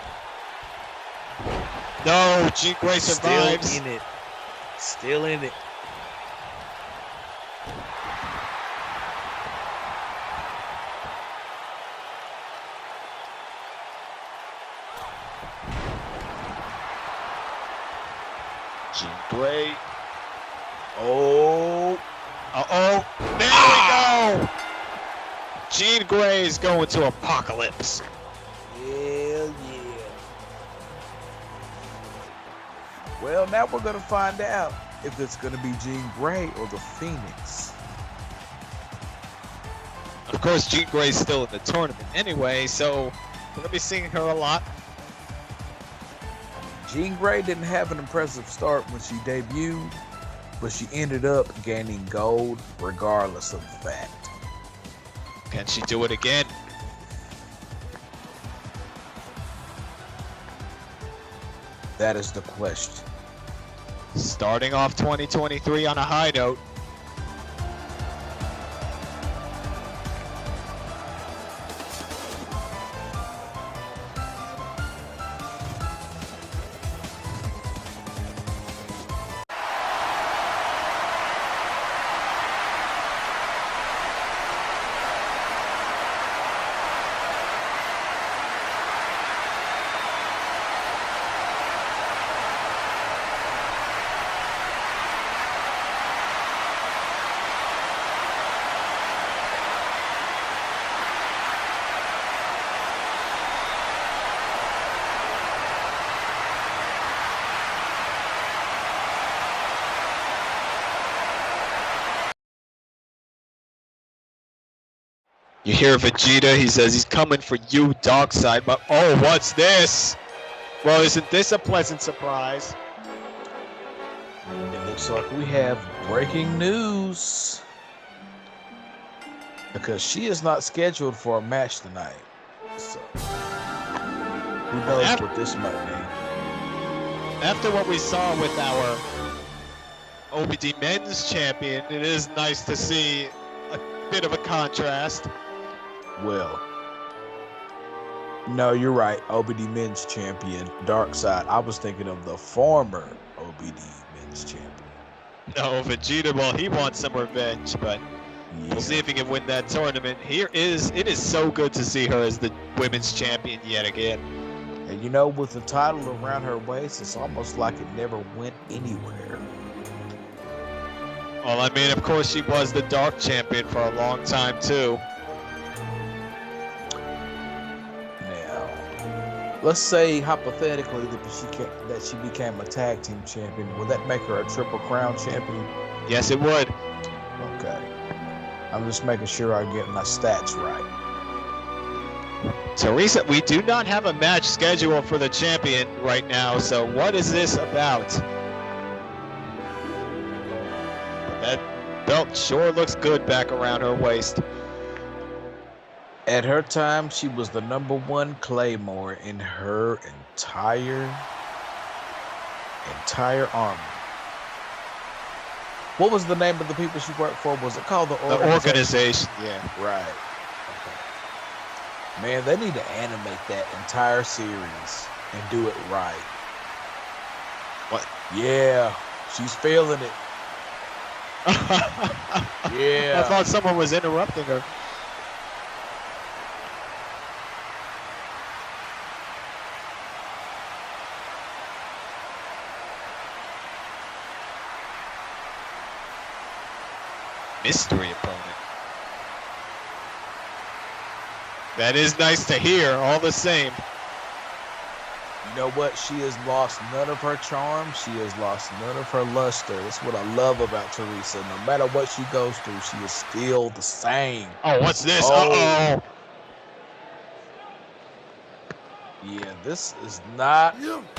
No, Jean Grey survives. Still in it. Still in it. Jean Grey. Oh. Uh-oh. There we go. Jean Grey is going to Apocalypse. Hell yeah. Well, now we're going to find out if it's going to be Jean Grey or the Phoenix. Of course, Jean Grey's still in the tournament anyway, so we're going to be seeing her a lot. Jean Grey didn't have an impressive start when she debuted, but she ended up gaining gold regardless of the fact. Can she do it again? That is the question. Starting off 2023 on a high note. You hear Vegeta, he says he's coming for you, Darkseid, but oh, what's this? Well, isn't this a pleasant surprise? It looks like we have breaking news. Because she is not scheduled for a match tonight. So, who knows what this might mean. After what we saw with our OBD Men's Champion, it is nice to see a bit of a contrast. Well, no, you're right. OBD Men's Champion, Darkseid. I was thinking of the former OBD Men's Champion. No, Vegeta, well, he wants some revenge, but we'll see if he can win that tournament. It is so good to see her as the women's champion yet again. And you know, with the title around her waist, it's almost like it never went anywhere. Well, I mean, of course, she was the Dark Champion for a long time, too. Let's say hypothetically that she became a tag team champion. Would that make her a Triple Crown champion? Yes, it would. Okay. I'm just making sure I get my stats right. Teresa, we do not have a match scheduled for the champion right now, so what is this about? That belt sure looks good back around her waist. At her time, she was the #1 Claymore in her entire army. What was the name of the people she worked for? Was it called the Organization? Yeah. Right. Okay. Man, they need to animate that entire series and do it right. What? Yeah, she's feeling it. Yeah. I thought someone was interrupting her. Mystery opponent. That is nice to hear, all the same. You know what? She has lost none of her charm. She has lost none of her luster. That's what I love about Teresa. No matter what she goes through, she is still the same. Oh, what's this? Oh. Uh-oh. Yeah, this is not.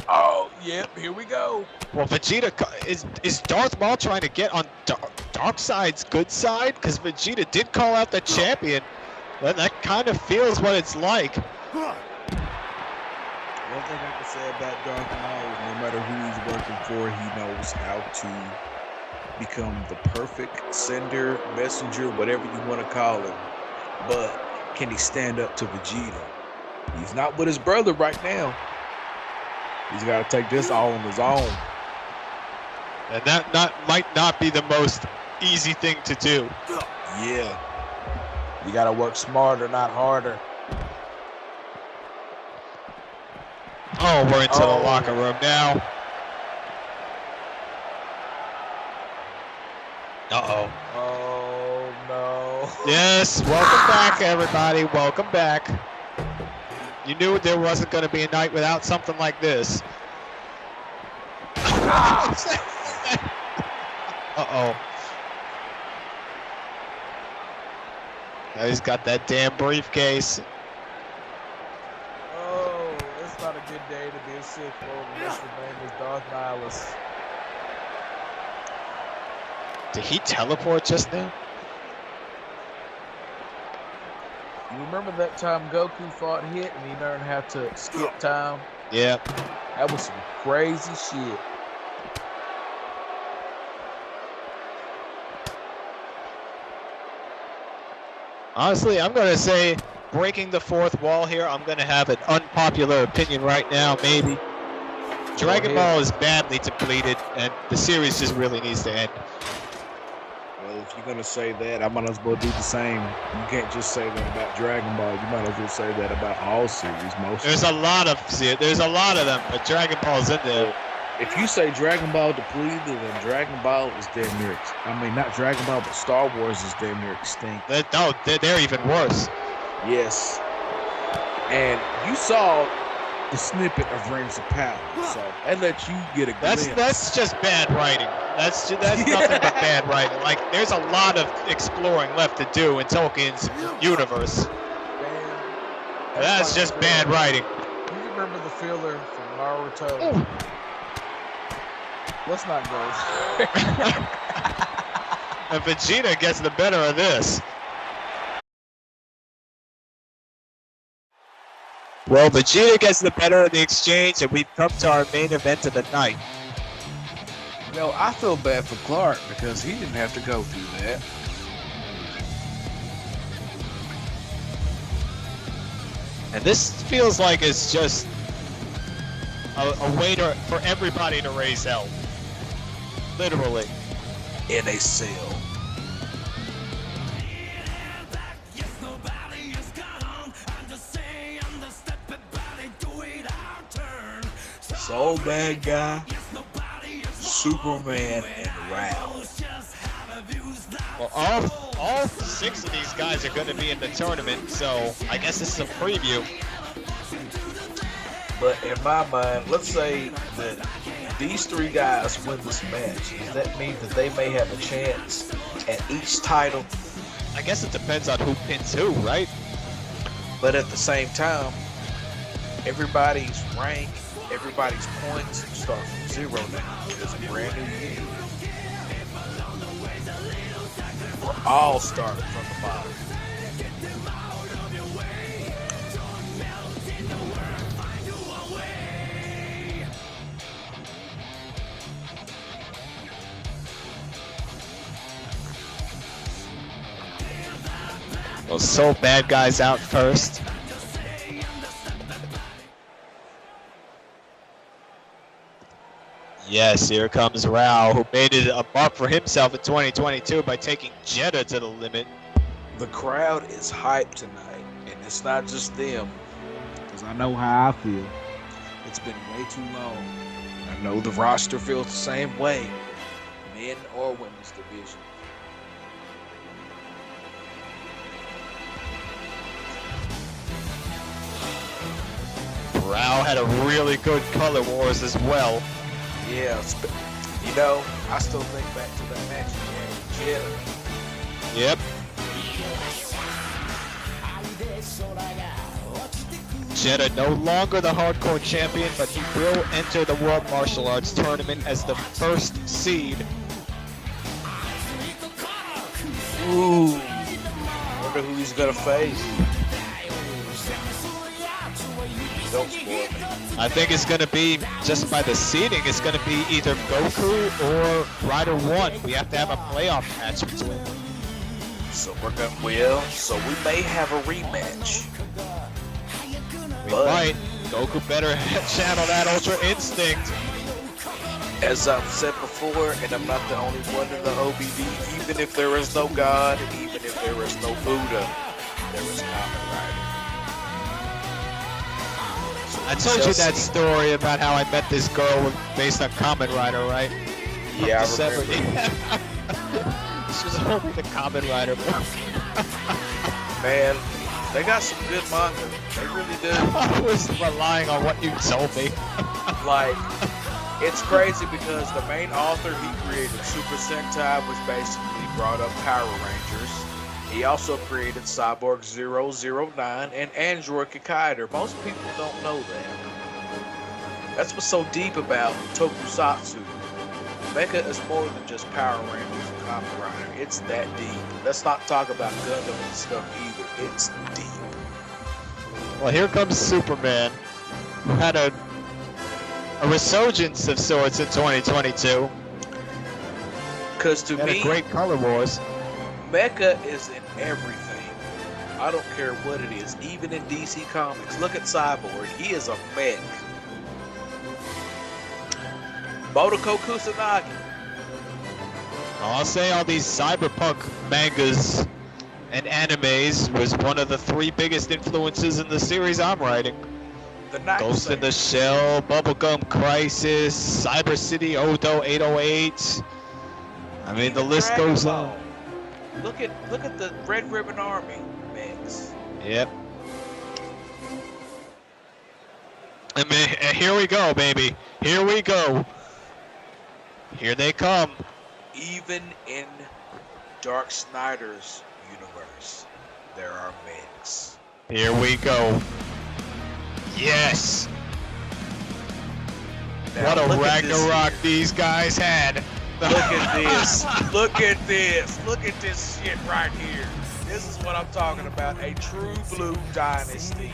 Oh, yep, here we go. Well, Vegeta is Darth Maul trying to get on Darkseid's good side? Because Vegeta did call out the champion. But that kind of feels what it's like. One thing I can say about Darth Maul is no matter who he's working for, he knows how to become the perfect sender, messenger, whatever you want to call him. But can he stand up to Vegeta? He's not with his brother right now. He's got to take this all on his own. And that might not be the most easy thing to do. Yeah. You got to work smarter, not harder. Oh, we're into the locker room now. Uh-oh. Oh, no. Yes, welcome back, everybody. Welcome back. You knew there wasn't going to be a night without something like this. Uh-oh. Now he's got that damn briefcase. Oh, it's not a good day to be a Sith Lord unless your name is Darth Nihilus. Did he teleport just now? You remember that time Goku fought Hit and he learned how to skip time? Yeah. That was some crazy shit. Honestly, I'm going to say breaking the fourth wall here. I'm going to have an unpopular opinion right now, maybe. Dragon Ball is badly depleted, and the series just really needs to end. Well, if you're going to say that, I might as well do the same. You can't just say that about Dragon Ball. You might as well say that about all series. There's a lot of them, but Dragon Ball's in there. If you say Dragon Ball depleted, then Dragon Ball is damn near. I mean, not Dragon Ball, but Star Wars is damn near extinct. They're even worse. Yes. And you saw the snippet of Rings of Power, so that lets you get a glimpse. That's just bad writing. That's nothing but bad writing. Like, there's a lot of exploring left to do in Tolkien's universe. That's just bad writing. You remember the filler from Naruto? Ooh. Let's not go. And Vegeta gets the better of this. Well, Vegeta gets the better of the exchange, and we've come to our main event of the night. You know, I feel bad for Clark because he didn't have to go through that. And this feels like it's just a way for everybody to raise hell. Literally. In a cell. Sol Badguy, Superman, and Raoh. Well, all 6 of these guys are going to be in the tournament, so I guess this is a preview. But in my mind, let's say that these 3 guys win this match. Does that mean that they may have a chance at each title? I guess it depends on who pins who, right? But at the same time, everybody's rank, everybody's points start from 0 now. It's a brand new year. We're all starting from the bottom. Well, Sol Badguy's out first. Yes, here comes Raoh, who made it a mark for himself in 2022 by taking Jeddah to the limit. The crowd is hyped tonight, and it's not just them, because I know how I feel. It's been way too long. I know the roster feels the same way, men or women's division. Raoh had a really good color wars as well. Yeah, you know, I still think back to that match in Jeddah. Yep. Vegeta no longer the hardcore champion, but he will enter the World Martial Arts Tournament as the first seed. Ooh. Wonder who he's gonna face. Don't spoil me. I think it's going to be, just by the seeding, it's going to be either Goku or Rider 1. We have to have a playoff match between them. So we may have a rematch. We might. Goku better channel that Ultra Instinct. As I've said before, and I'm not the only one in the OBD, even if there is no God, even if there is no Buddha, there is Kamen Rider. I told you that story about how I met this girl based on Kamen Rider, right? Yeah, I remember. This was only the Kamen Rider book. Man, they got some good manga. They really do. I was relying on what you told me. Like, it's crazy because the main author he created, Super Sentai, which basically brought up Power Rangers. He also created Cyborg 009 and Android Kikaider. Most people don't know that. That's what's so deep about Tokusatsu. Mecha is more than just Power Rangers and Kamen Rider. It's that deep. Let's not talk about Gundam and stuff either. It's deep. Well, here comes Superman, who had a resurgence of sorts in 2022. Because to me, a great Color Wars. Mecha is in everything. I don't care what it is. Even in DC Comics. Look at Cyborg. He is a mech. Motoko Kusanagi. I'll say all these cyberpunk mangas and animes was one of the 3 biggest influences in the series I'm writing. The Night Ghost Saber. in the Shell, Bubblegum Crisis, Cyber City Odo 808. I mean, the list goes on. Look at the Red Ribbon Army mix. Yep. I mean, here we go, baby. Here we go. Here they come. Even in Dark Schneider's universe, there are mix. Here we go. Yes. Now, what a Ragnarok these guys had. Look at this. Look at this. Look at this shit right here. This is what I'm talking about. A true blue dynasty.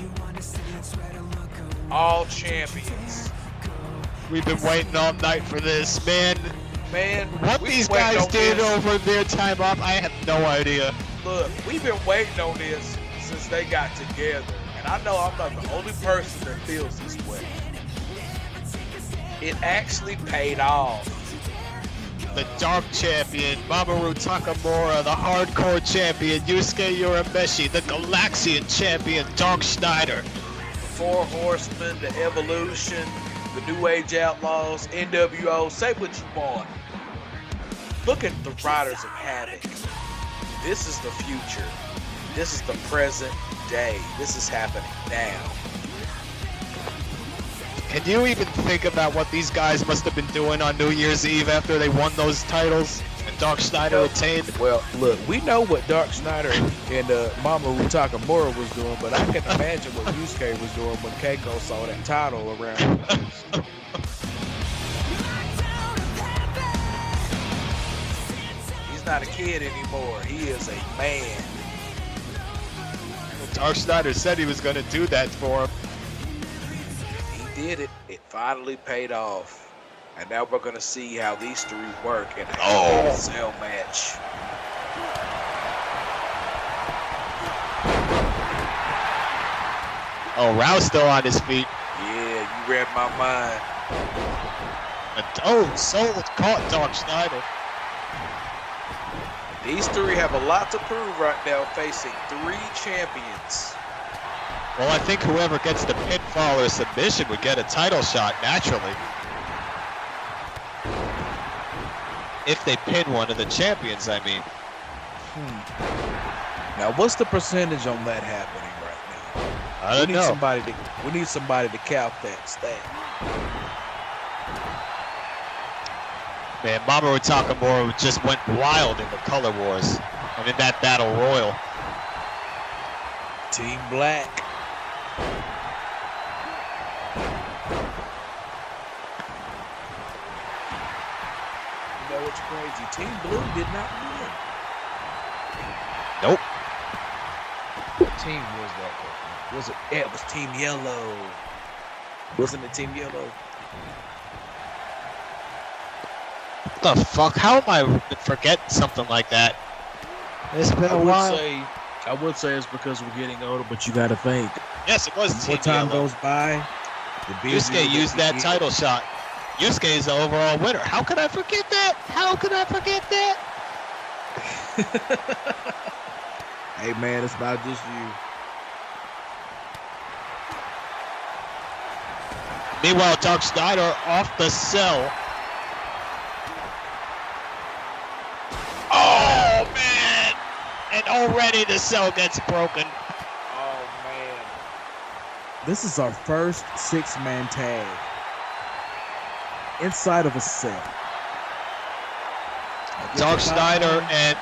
All champions. We've been waiting all night for this, man. Man, what these guys did over their time off, I have no idea. Look, we've been waiting on this since they got together. And I know I'm not the only person that feels this way. It actually paid off. The Dark Champion, Mamoru Takamura, the Hardcore Champion, Yusuke Urameshi, the Galaxian Champion, Dark Schneider. The 4 Horsemen, the Evolution, the New Age Outlaws, NWO, say what you want. Look at the Riders of Havoc. This is the future. This is the present day. This is happening now. Can you even think about what these guys must have been doing on New Year's Eve after they won those titles and Dark Schneider attained? Well, look, we know what Dark Schneider and Mamoru Takamura was doing, but I can imagine what Yusuke was doing when Keiko saw that title around. He's not a kid anymore. He is a man. Well, Dark Schneider said he was going to do that for him. Did it. It finally paid off. And now we're going to see how these 3 work in a cell match. Oh, Raoh's still on his feet. Yeah, you read my mind. And, Sol caught Dark Schneider. These 3 have a lot to prove right now, facing 3 champions. Well, I think whoever gets the pinfall or submission would get a title shot naturally. If they pin one of the champions, I mean. Now, what's the percentage on that happening right now? I don't know. We need somebody to count that stat. Man, Mamoru Takamura just went wild in the Color Wars and in that Battle Royal. Team Black. what's crazy. Team Blue did not win. Nope. What team was that? Was it? Yeah, it was Team Yellow. Wasn't it Team Yellow? What the fuck? How am I forgetting something like that? It's been a while. I would say it's because we're getting older, but you got to think. Yes, it was The Team more time Yellow. goes by, the busier Yusuke used that title shot. Yusuke is the overall winner. How could I forget that? How could I forget that? Hey man, it's not just you. Meanwhile, Dark Schneider off the cell. Oh man! And already the cell gets broken. Oh man. This is our first 6-man tag inside of a cell. Dark Schneider and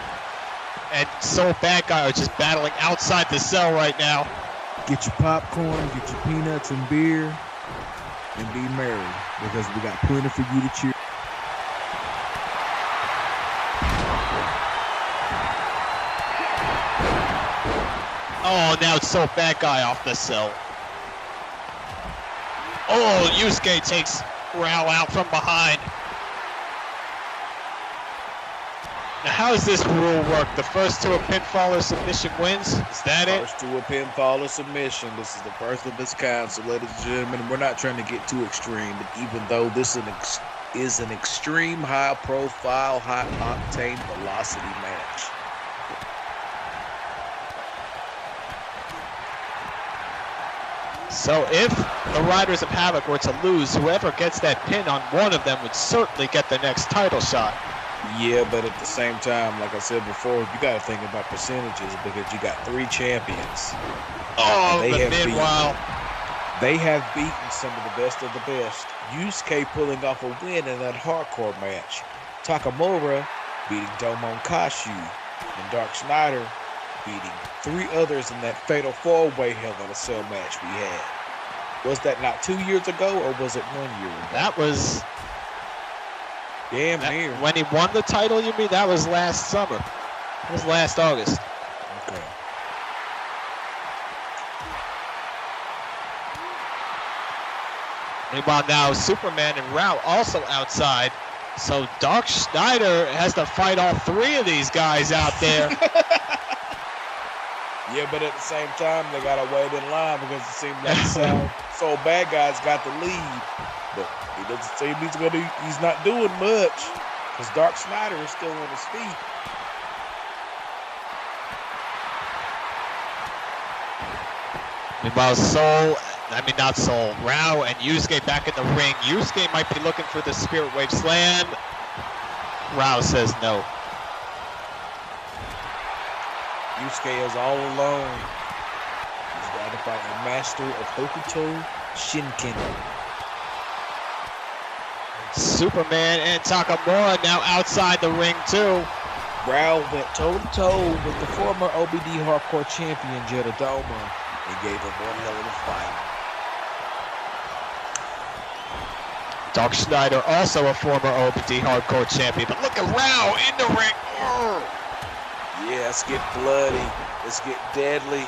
Sol Badguy are just battling outside the cell right now. Get your popcorn, get your peanuts and beer, and be merry because we got plenty for you to cheer. Oh, now it's Sol Badguy off the cell. Oh, Yusuke takes Raoh out from behind. Now, how does this rule work? The first to a pinfall or submission wins? Is that it? First to a pinfall or submission. This is the first of its kind. So, ladies and gentlemen, we're not trying to get too extreme, but even though this is an extreme, high-profile, high-octane velocity match. So if the Riders of Havoc were to lose, whoever gets that pin on one of them would certainly get the next title shot. Yeah, but at the same time, like I said before, you got to think about percentages because you got 3 champions. Oh, but meanwhile, they have beaten some of the best. Yusuke pulling off a win in that hardcore match. Takamura beating Domon Kashu, and Dark Schneider beating 3 others in that fatal 4-way Hell in a Cell match we had. Was that not 2 years ago, or was it 1 year ago? that was damn near. when he won the title. You mean that was last summer? That was last August. Okay. Meanwhile, now Superman and Raoh also outside. So Dark Schneider has to fight all 3 of these guys out there. Yeah, but at the same time, they gotta wait in line because it seems like Sol Badguy's got the lead, but he doesn't seem he's not doing much because Dark Schneider is still on his feet. Meanwhile, Raoh and Yusuke back in the ring. Yusuke might be looking for the Spirit Wave Slam. Raoh says no. Yusuke is all alone. He's got to fight the master of Hokuto Shinken. Superman and Takamura now outside the ring too. Raoh went toe-to-toe with the former OBD Hardcore Champion, Battledome, and gave him one hell of a fight. Dark Schneider, also a former OBD Hardcore Champion. But look at Raoh in the ring. Oh. Yeah, let's get bloody. Let's get deadly.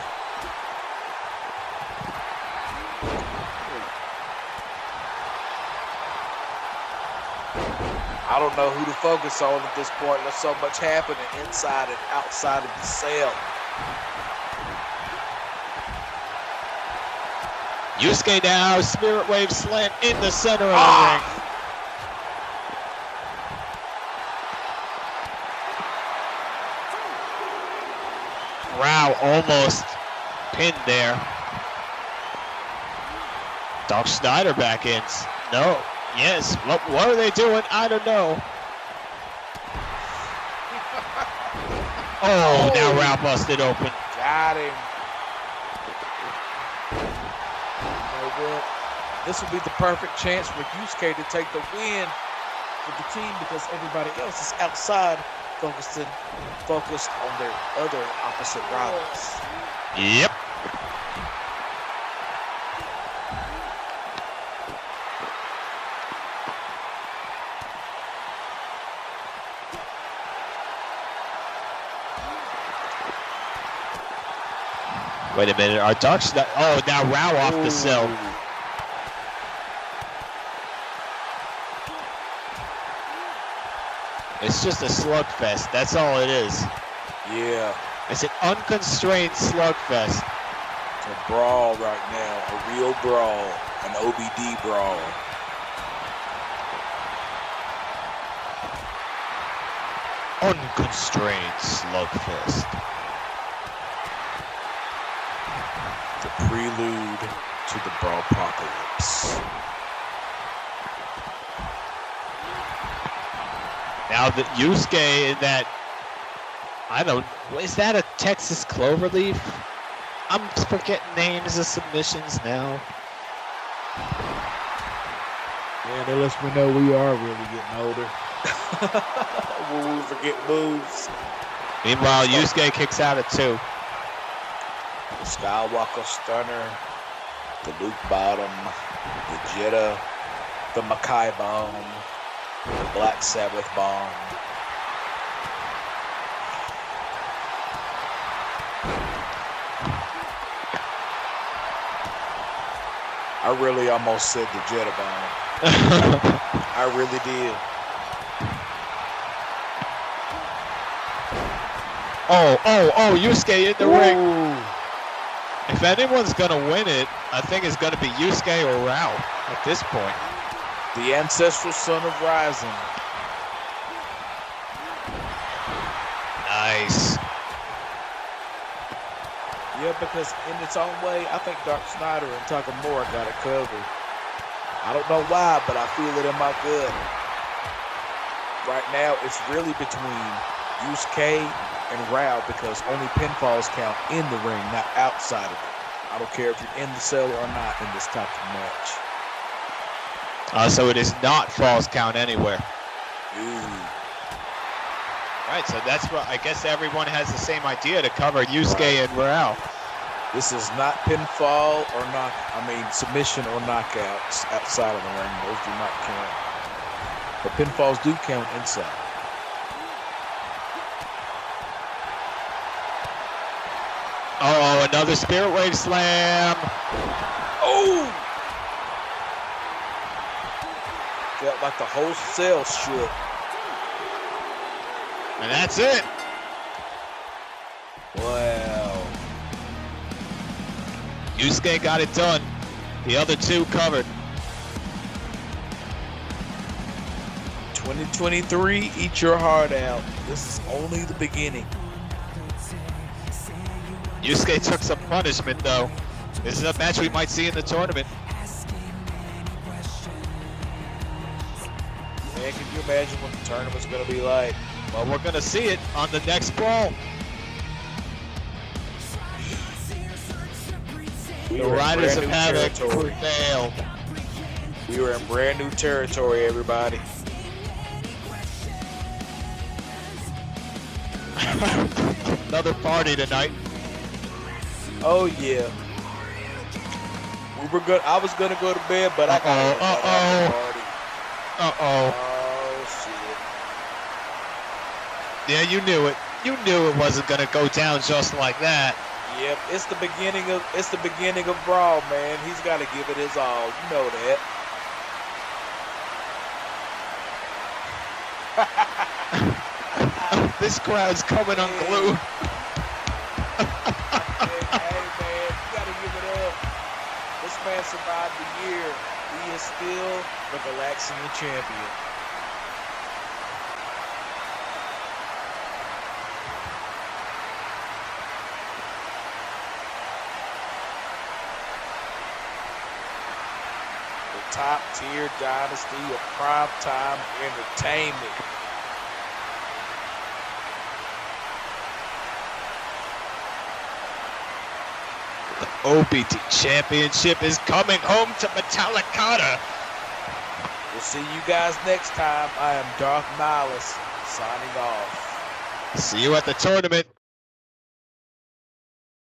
I don't know who to focus on at this point. There's so much happening inside and outside of the cell. Yusuke now, Spirit Wave Slam in the center of the ring. Raoh almost pinned there. Dark Schneider back in. No. Yes. What are they doing? I don't know. Oh, now Raoh busted open. Got him. This will be the perfect chance for Yusuke to take the win for the team because everybody else is outside focused on their other opposite rivals. Yep. Wait a minute, our Dark Schneider. Oh, now Raoh off the cell. It's just a slugfest, that's all it is. Yeah. It's an unconstrained slugfest. It's a brawl right now, a real brawl, an OBD brawl. Unconstrained slugfest. The prelude to the Brawlpocalypse. Now that Yusuke in that, is that a Texas Cloverleaf? I'm forgetting names of submissions now. Yeah, that lets me know we are really getting older. When we forget moves. Meanwhile, Yusuke kicks out at 2. The Skywalker Stunner, the Luke Bottom, the Jetta, the Makai Bomb, the Black Sabbath Bomb. I really almost said the Jetta Bomb. I really did. Oh, Yusuke in the ring. Ooh. If anyone's gonna win it, I think it's gonna be Yusuke or Raoh at this point. The ancestral son of Rising. Nice. Yeah, because in its own way, I think Dark Schneider and Takamura got it covered. I don't know why, but I feel it in my gut. Right now, it's really between Yusuke and Raoh because only pinfalls count in the ring, not outside of it. I don't care if you're in the cell or not in this type of match. So it is not falls count anywhere. Ooh. Right, so that's what I guess everyone has the same idea to cover Yusuke and Raoh. This is not pinfall or submission or knockouts outside of the ring. Those do not count. But pinfalls do count inside. Oh, another Spirit Wave slam. Oh! Felt like the whole cell shook. And that's it. Wow. Yusuke got it done. The other 2 covered. 2023, eat your heart out. This is only the beginning. Yusuke took some punishment though. This is a match we might see in the tournament. Man, can you imagine what the tournament's going to be like? Well, we're going to see it on the next Brawl. The Riders of Havoc prevail. We were in brand new territory, everybody. Another party tonight. Oh yeah. I was gonna go to bed, but I got party. Oh shit. Yeah, you knew it. You knew it wasn't gonna go down just like that. Yep, it's the beginning of Brawl, man. He's gotta give it his all. You know that. This crowd's coming unglued. Hey man, you gotta give it up. This man survived the year. He is still the Galaxian champion. The top tier dynasty of primetime entertainment. The OBD Championship is coming home to Metallicata. We'll see you guys next time. I am Darth Nihilus, signing off. See you at the tournament.